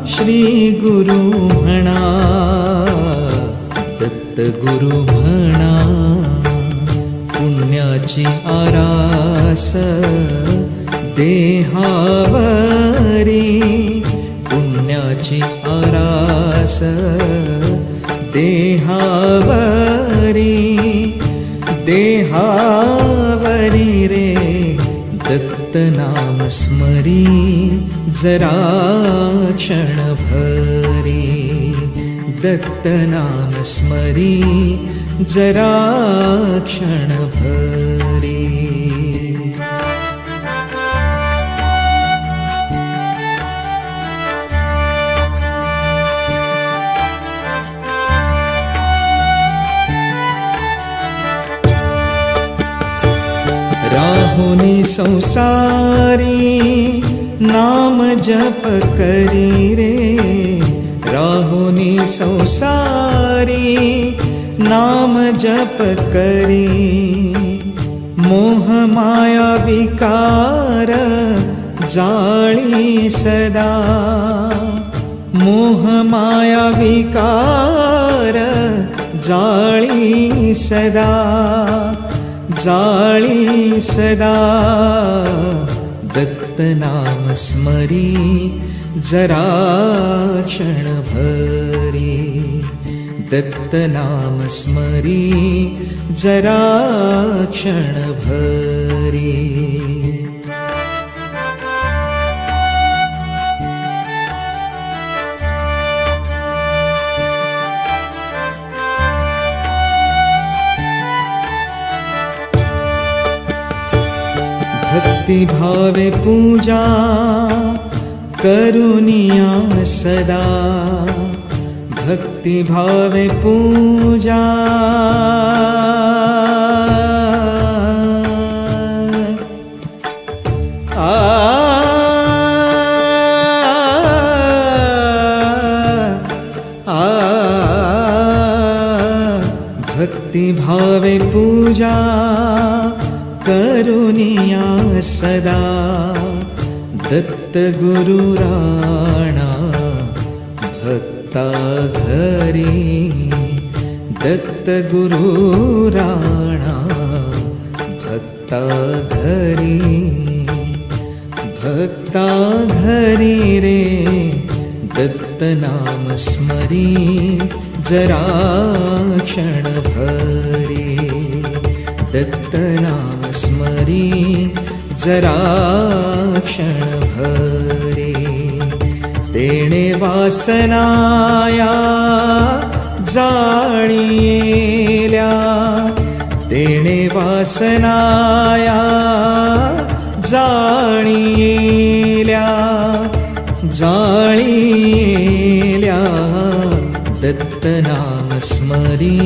श्री गुरु म्हणा, दत्त गुरु म्हणा. पुण्याची आरास देहावरी पुण्याची आरास देहावरी रे दत्त नाम स्मरी जरा क्षणभरी दत्त नाम स्मरी जरा क्षणभरी राहुनी संसारी नाम जप करी रे राहुनी संसारी नाम जप करी मोह माया विकार जाळी सदा मोह माया विकार जाळी सदा जाळी सदा दत्त नाम स्मरी जरा क्षणभरी दत्त नाम स्मरी जरा क्षणभरी भक्ति भावे पूजा करुनिया सदा भक्ति भावे पूजा भक्ति भावे पूजा करुनिया सदा दत्त गुरु राणा भक्ता घरी दत्त गुरु राणा भक्ता घरी रे दत्त नाम स्मरी जरा क्षणभरी दत्त नाम स्मरी जरा क्षणभरी तेणे वासनाया जाळियेल्या तेणे वासनाया जाळियेल्या जाळियेल्या दत्त नाम स्मरी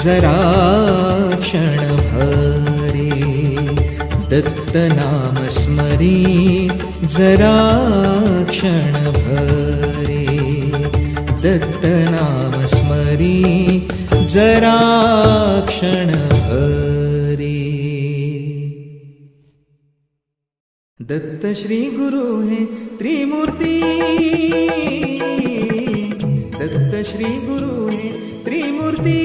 जरा क्षणभरी दत्त नाम स्मरी जरा क्षणभरी दत्त नाम स्मरी जरा क्षणभरी दत्त श्री गुरु है त्रिमूर्ति दत्त श्री गुरु है त्रिमूर्ति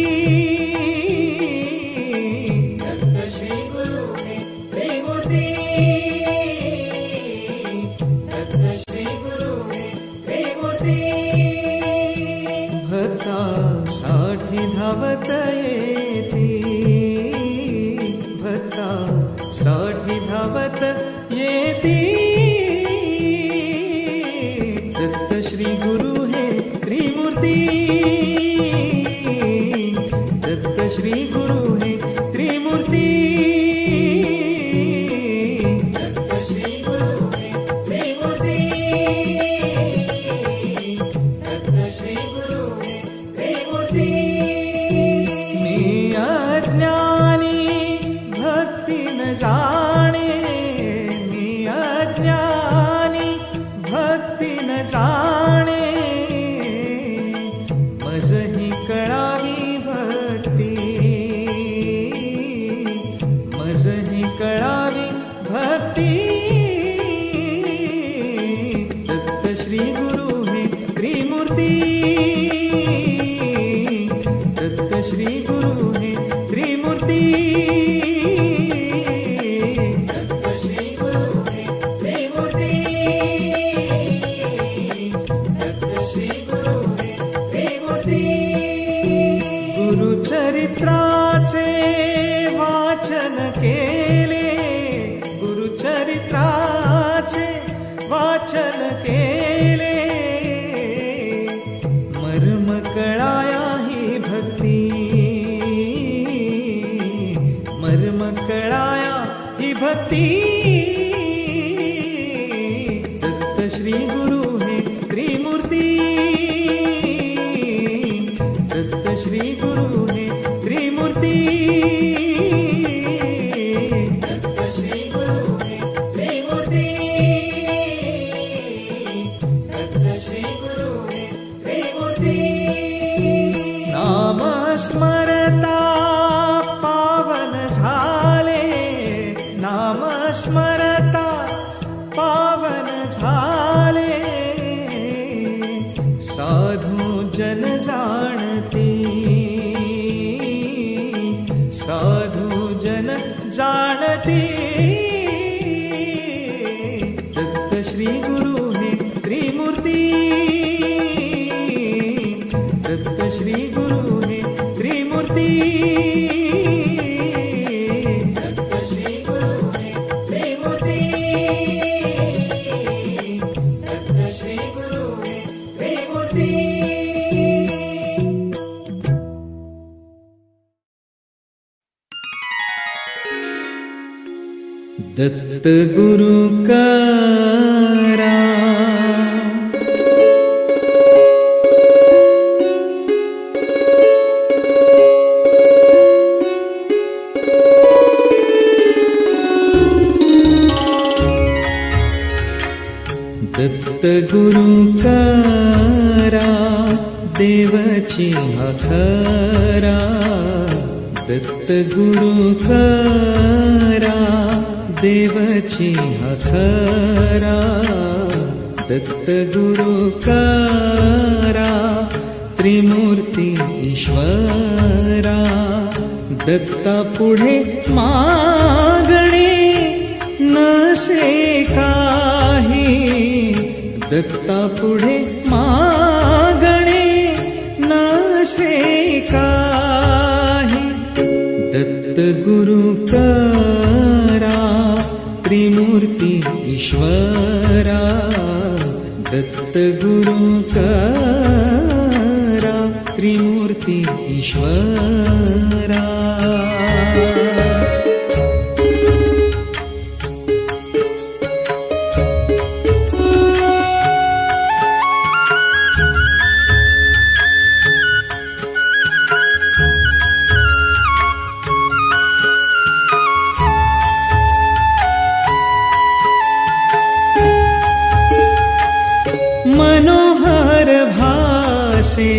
दत्त श्री गुरु है त्रिमूर्ति दत्त श्री गुरु है त्रिमूर्ति भक्ता साठी धावत येती भक्ता साठी धावत येती दत्त श्री गुरु है त्रिमूर्ति दत्त श्री गुरु है त्रिमूर्ति दत्त श्री गुरु है त्रिमूर्ति दत्त श्री गुरु है त्रिमूर्ति मी अज्ञानी भक्ती न जाणे मी अज्ञानी भक्ती न जाणे मजही कळावी भक्ती मजही कळावी भक्ती दत्त श्री गुरु है त्रिमूर्ति दत्त श्री गुरु है त्रिमूर्ति दत्त श्री गुरु है स्मरता पावन झाले, नाम स्मरता पावन झाले, साधू जन जाणती, साधू जन जाणती, दत्त श्री गुरु हे त्रिमूर्ती, दत्त श्री गुरु हे त्रिमूर्ती, दत्त श्री गुरु हे त्रिमूर्ती, दत्त श्री गुरु हे त्रिमूर्ती. दत्त गुरु करा, दत्त गुरु करा, देवाची खरा, दत्त गुरु करा, देवाची खरा, दत्त गुरु करा, त्रिमूर्ती ईश्वरा, दत्ता पुढे मागणे नसे काही, दत्ता पुढे मागणे नसे काही, दत्त गुरु करा, त्रिमूर्ती ईश्वरा, दत्त गुरु करा, त्रिमूर्ती ईश्वरा. मनोहर भासे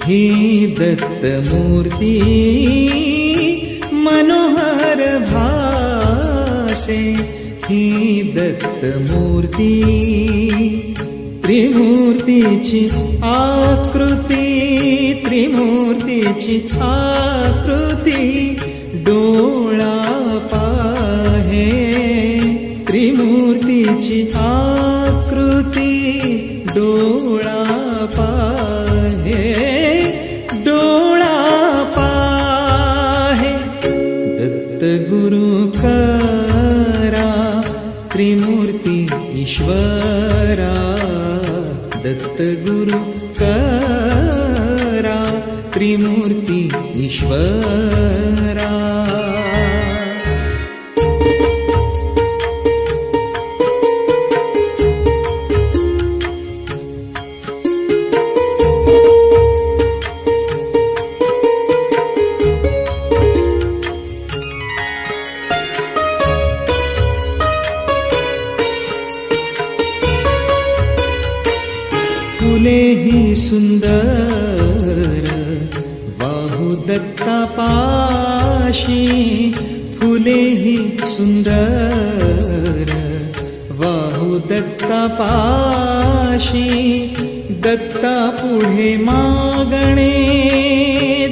ही दत्त मूर्ती, मनोहर भासे ही दत्त मूर्ती, त्रिमूर्तीची आकृती, त्रिमूर्तीची आकृती, डोळा पाहे, त्रिमूर्तीची आकृती, डोळा पाहे, डोळा पाहे, दत्त गुरु करा, त्रिमूर्ती ईश्वरा, दत्त गुरु करा, त्रिमूर्ती ईश्वरा. फुले ही सुंदर वाहू दत्ता पाशी, फुले ही सुंदर वाहू दत्ता पाशी, दत्ता पुढे मागणे,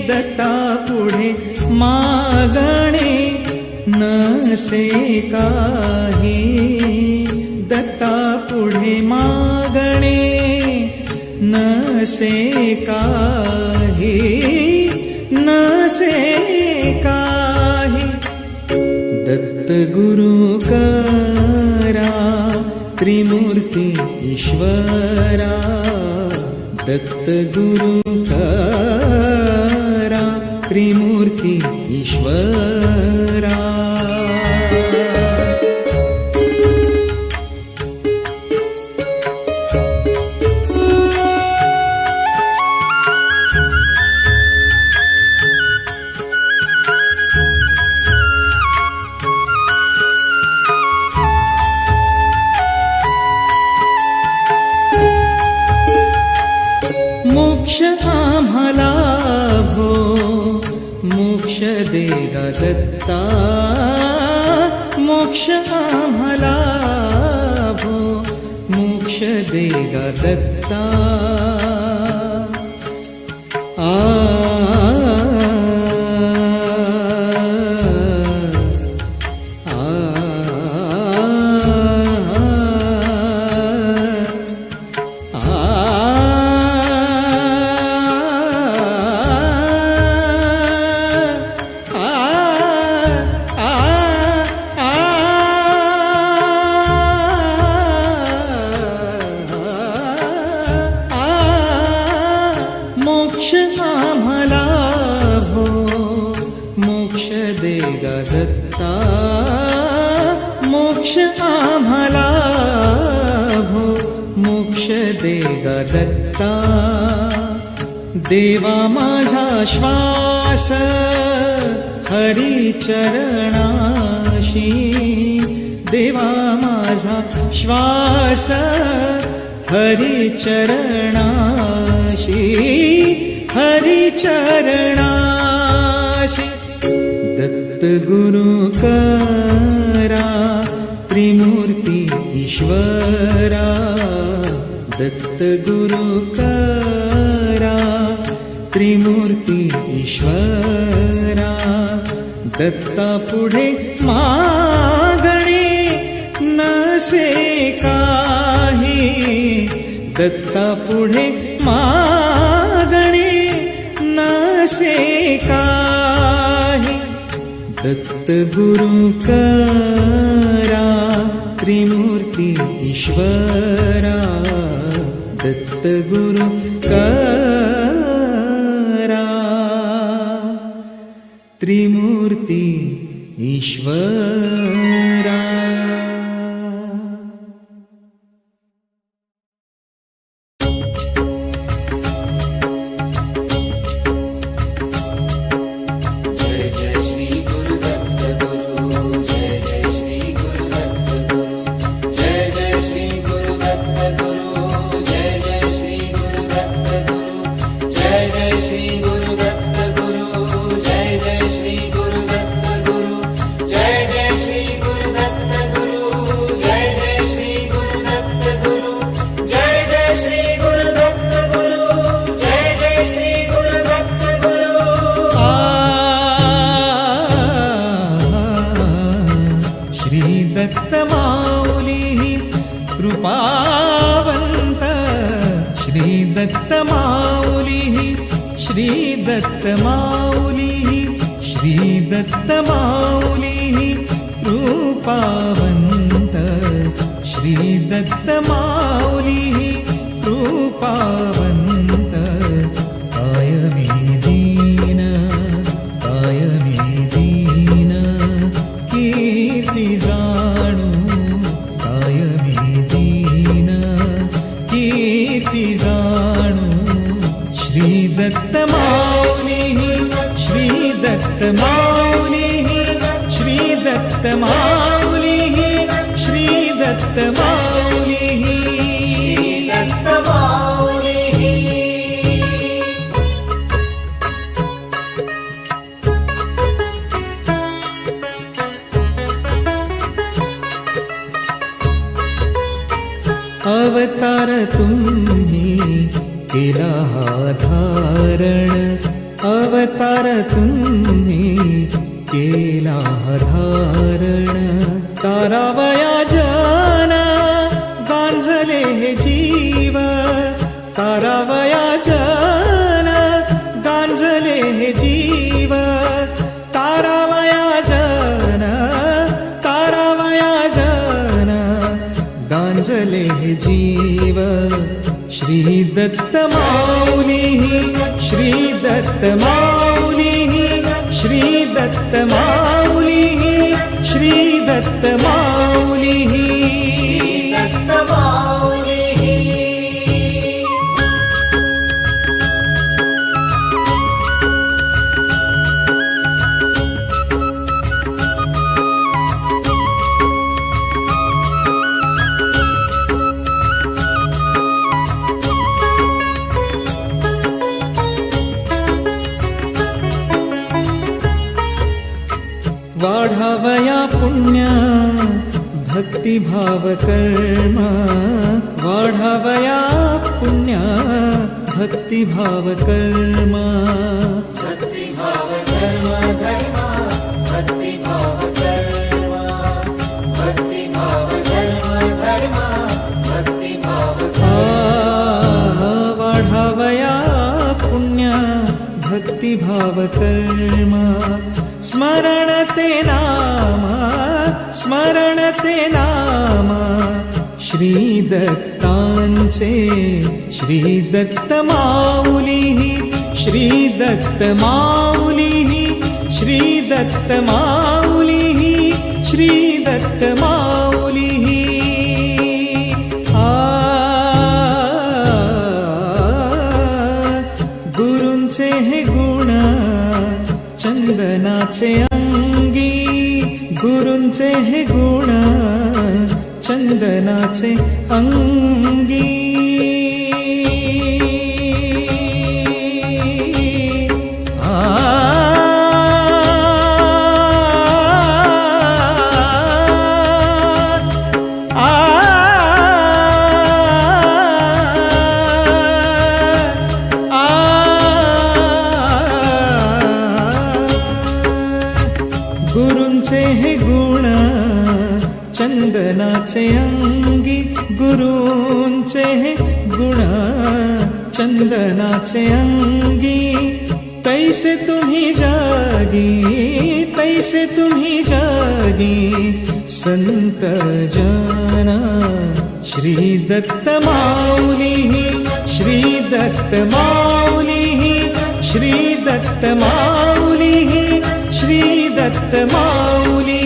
दत्ता पुढे मागणे नसे काही, दत्ता पुढे मागणे नसे काही, नसे काही, दत्त गुरु करा, त्रिमूर्ती ईश्वरा, दत्त गुरु करा, त्रिमूर्ती ईश्वरा. मोक्ष आम्हाला भो मोक्ष दे ग दत्ता मोक्ष आम्हाला भो मोक्ष दे ग दत्ता मोक्ष आम्हाला भो मोक्ष दे ग दत्ता मोक्ष आम्हाला भो मोक्ष दे ग दत्ता देवा माझा श्वास हरी चरणाशी देवा माझा श्वास हरी चरणाशी हरी चरणाशी दत्त गुरु करा त्रिमूर्ती ईश्वरा दत्त गुरु करा त्रिमूर्ती ईश्वरा दत्ता पुढे मागणे नसे काही दत्ता पुढे मागणे नसे काही दत्त गुरु करा त्रिमूर्ती ईश्वरा दत्त गुरु करा त्रिमूर्ती ईश्वरा दत्त माऊली कृपावंत श्री दत्त माऊली श्री दत्त माऊली श्री दत्त माऊली कृपावंत श्री दत्त माऊली कृपावंत कायमी दीन कायमी दीन कीर्ती जाणू कायमी दीन कीर्ती जाणू श्री दत्त माऊली श्री दत्त माऊली श्री दत्त माऊली श्री दत्त माऊली श्री दत्त माऊली अवतार तुम्ही केला हा धारण अवतार तुम्ही केला हा धारण तारावया जन गांजले हे जीव तारावया जन गांजले हे जीव तारावया जन गांजले हे जीव श्री दत्त माऊली श्री दत्त माऊली श्री दत्त माऊली श्री दत्त माऊली दत्त माऊली भक्तिभाव कर्म वाढावया पुण्य भक्तिभाव कर्म भक्तिभाव कर्म धर्म भक्तिभाव कर्म भक्तिभाव कर्म धर्म भक्तिभाव वाढावया पुण्य भक्तिभाव कर्म स्मरण ते नाम श्री दत्तांचे श्री दत्त माऊली श्री दत्त माऊली श्री दत्त माऊली श्री दत्त माऊली गुरूंचे हे गुण चंदनाचे अंगी गुरूंचे हे गुण चंदनाचे अंगी गुरूंचे हे गुण चंदनाचे अंगी गुरूंचे हे गुण चंदनाचे अंगी तैसे तुम्ही जागी संत जन श्री दत्त माऊली श्री दत्त माऊली श्री दत्त माऊली श्री दत्त माऊली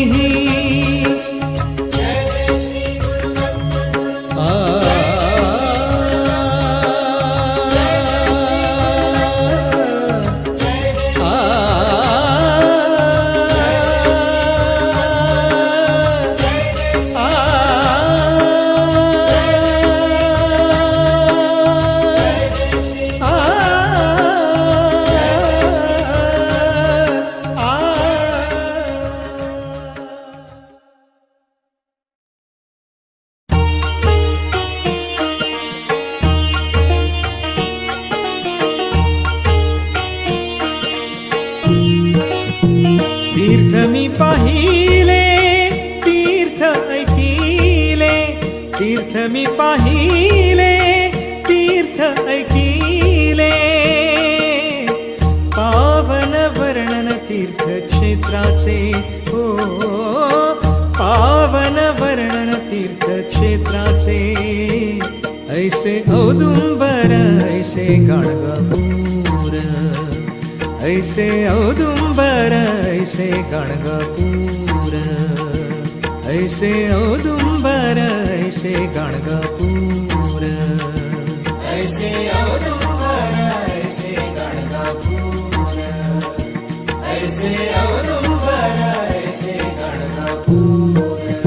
तीर्थ मी पाहिले तीर्थ ऐकिले तीर्थ मी पाहिले तीर्थ ऐकिले पावन वर्णन तीर्थ क्षेत्राचे हो पावन वर्णन तीर्थ क्षेत्राचे ऐसे औदुंबर ऐसे गाणगापूर ऐसे औदुंबर ऐसे गाणगापूर ऐसे औदुंबर ऐसे गाणगापूर ऐसे औदुंबर ऐसे गाणगापूर ऐसे औदुंबर ऐसे गाणगापूर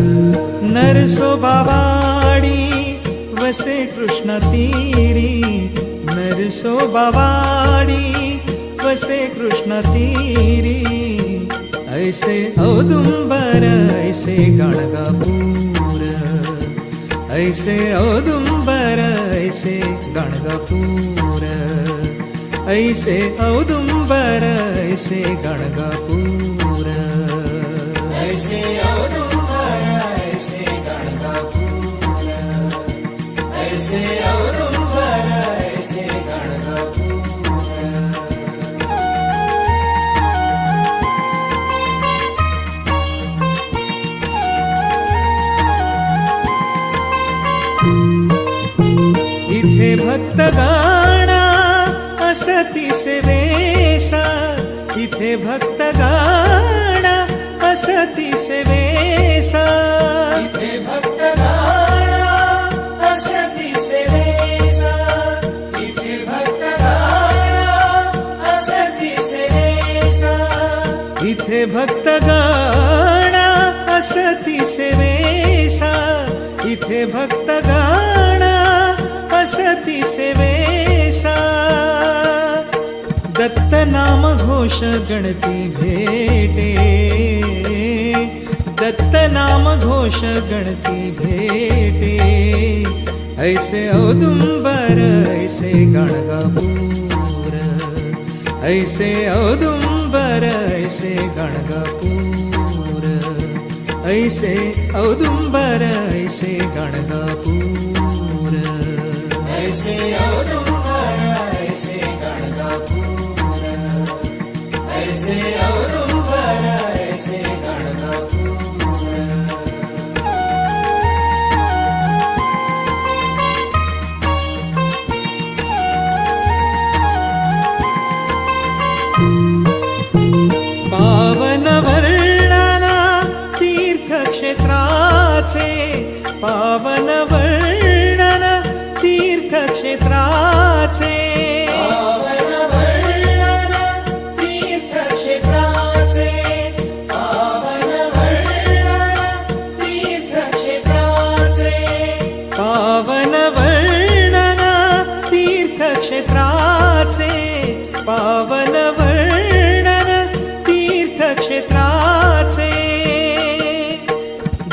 नरसोबावाडी वसे कृष्ण तीरी नरसोबावाडी वसे कृष्ण तीरी ऐसे औदुंबर ऐसे गाणगापूर ऐसे औदुंबर ऐसे गाणगापूर ऐसे औदुंबर ऐसे गाणगापूर ऐसे औदुंबर ऐसे गाणगापूर ऐसे औदुंबर ऐसे गाणगापूर इथे भक्त गाणा असती सेवेसा इथे भक्त गाणा असती सेवेसा इथे भक्त गाणा असती सेवेसा इथे भक्त गाणा असती सेवेसा इथे भक्त गाणा असती सेवेसा इथे भक्त गाणा असती सेवेसा दत्त नाम घोष गणती भेटे दत्त नाम घोष गणती भेटे, ऐसे औदुंबर ऐसे गाणगापूर, ऐसे औदुंबर ऐसे गाणगापूर, ऐसे औदुंबर ऐसे गाणगापूर, ऐसे औदुंबर ऐसे गाणगापूर, ऐसे औदुंबर ऐसे गाणगापूर. पावन वर्णना तीर्थक्षेत्राचे, पावन वर्णन तीर्थक्षेत्राचे, पावन वर्णन तीर्थक्षेत्राचे, पावन वर्णन तीर्थक्षेत्राचे, पावन वर्णन तीर्थक्षेत्राचे, पावन वर्णन तीर्थक्षेत्राचे.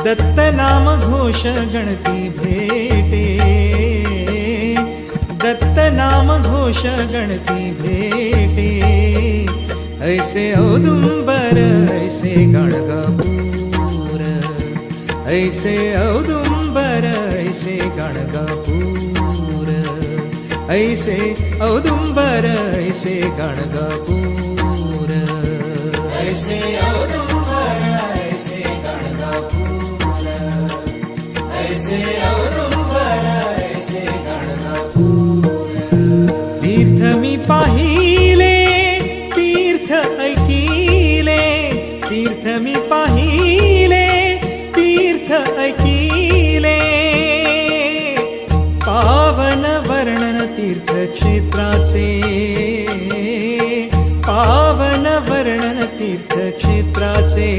दत्त नाम घोष गणती भेटे, दत्त नाम घोष गणती भेटे, ऐसे औदुंबर ऐसे गाणगापूर, ऐसे औदुंबर ऐसे गाणगापूर, ऐसे औदुंबर ऐसे गाणगापूर, ऐसे औदुंबर ऐसे गाणगापूर, ऐसे औदुंबर ऐसे गाणगापूर. तीर्थ मी पाहिले तीर्थ ऐकिले, तीर्थ मी पाहिले तीर्थ ऐकिले, पावन वर्णन तीर्थक्षेत्राचे, पावन वर्णन तीर्थक्षेत्राचे,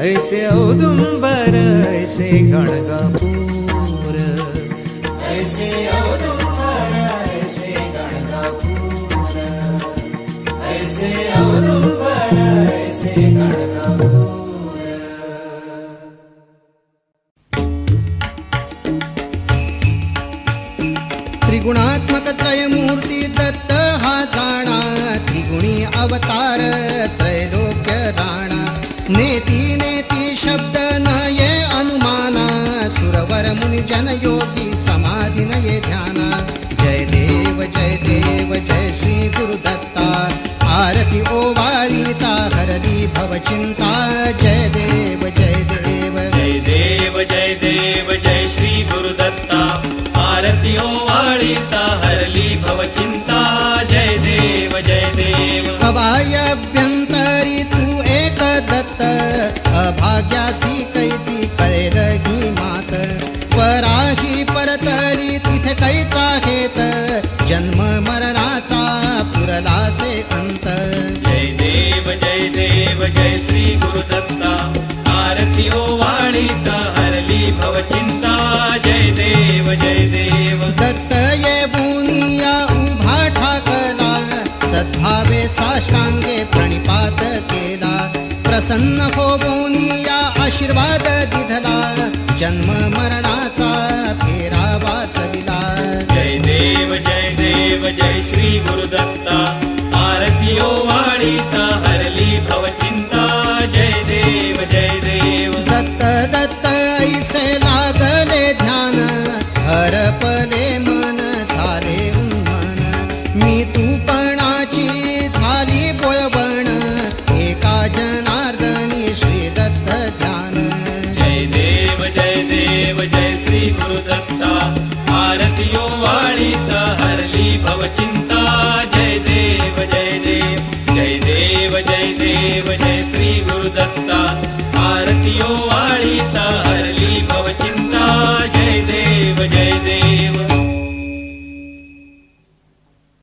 ऐसे औदुंबर ऐसे गाणगापूर, ऐसे औदुंबर ऐसे गाणगापूर, ऐसे औदुंबर ऐसे गाणगापूर. त्रिगुणात्मक त्रयमूर्ती दत्त हा जाणा, त्रिगुणी अवतार त्रैलोक्य राणा, नेती नेती शब्द न ये अनुमाना, सुरवर मुनि जन योगी समाधि न ये ध्याना. जय देव जय श्री गुरुदत्ता, आरती ओवाळीता हरली भवचिंता. जय देव जय देव जय देव जय देव जय श्री गुरुदत्ता, आरती ओवाळीता हरली भवचिंता. जय देव जय देव. सभायभ्यंतरी तू एक दत्त, अभाग्यासी कैची कळेल ही मात. पराही परतरी तिथे कैचा हेत, जन्म मरणाचा पुरलासे अंत. जय देव जय श्री गुरुदत्ता, आरती ओवाळीता हरली भवचिंता. जय देव जय देव. दत्त ये बुनिया उभा ठाकला, सद्भावे साष्टांगे प्रणिपात केला. प्रसन्न हो बोनिया आशीर्वाद दिधला, जन्म मरणाचा फेरा वाचविला. जय देव जय श्री गुरुदत्ता,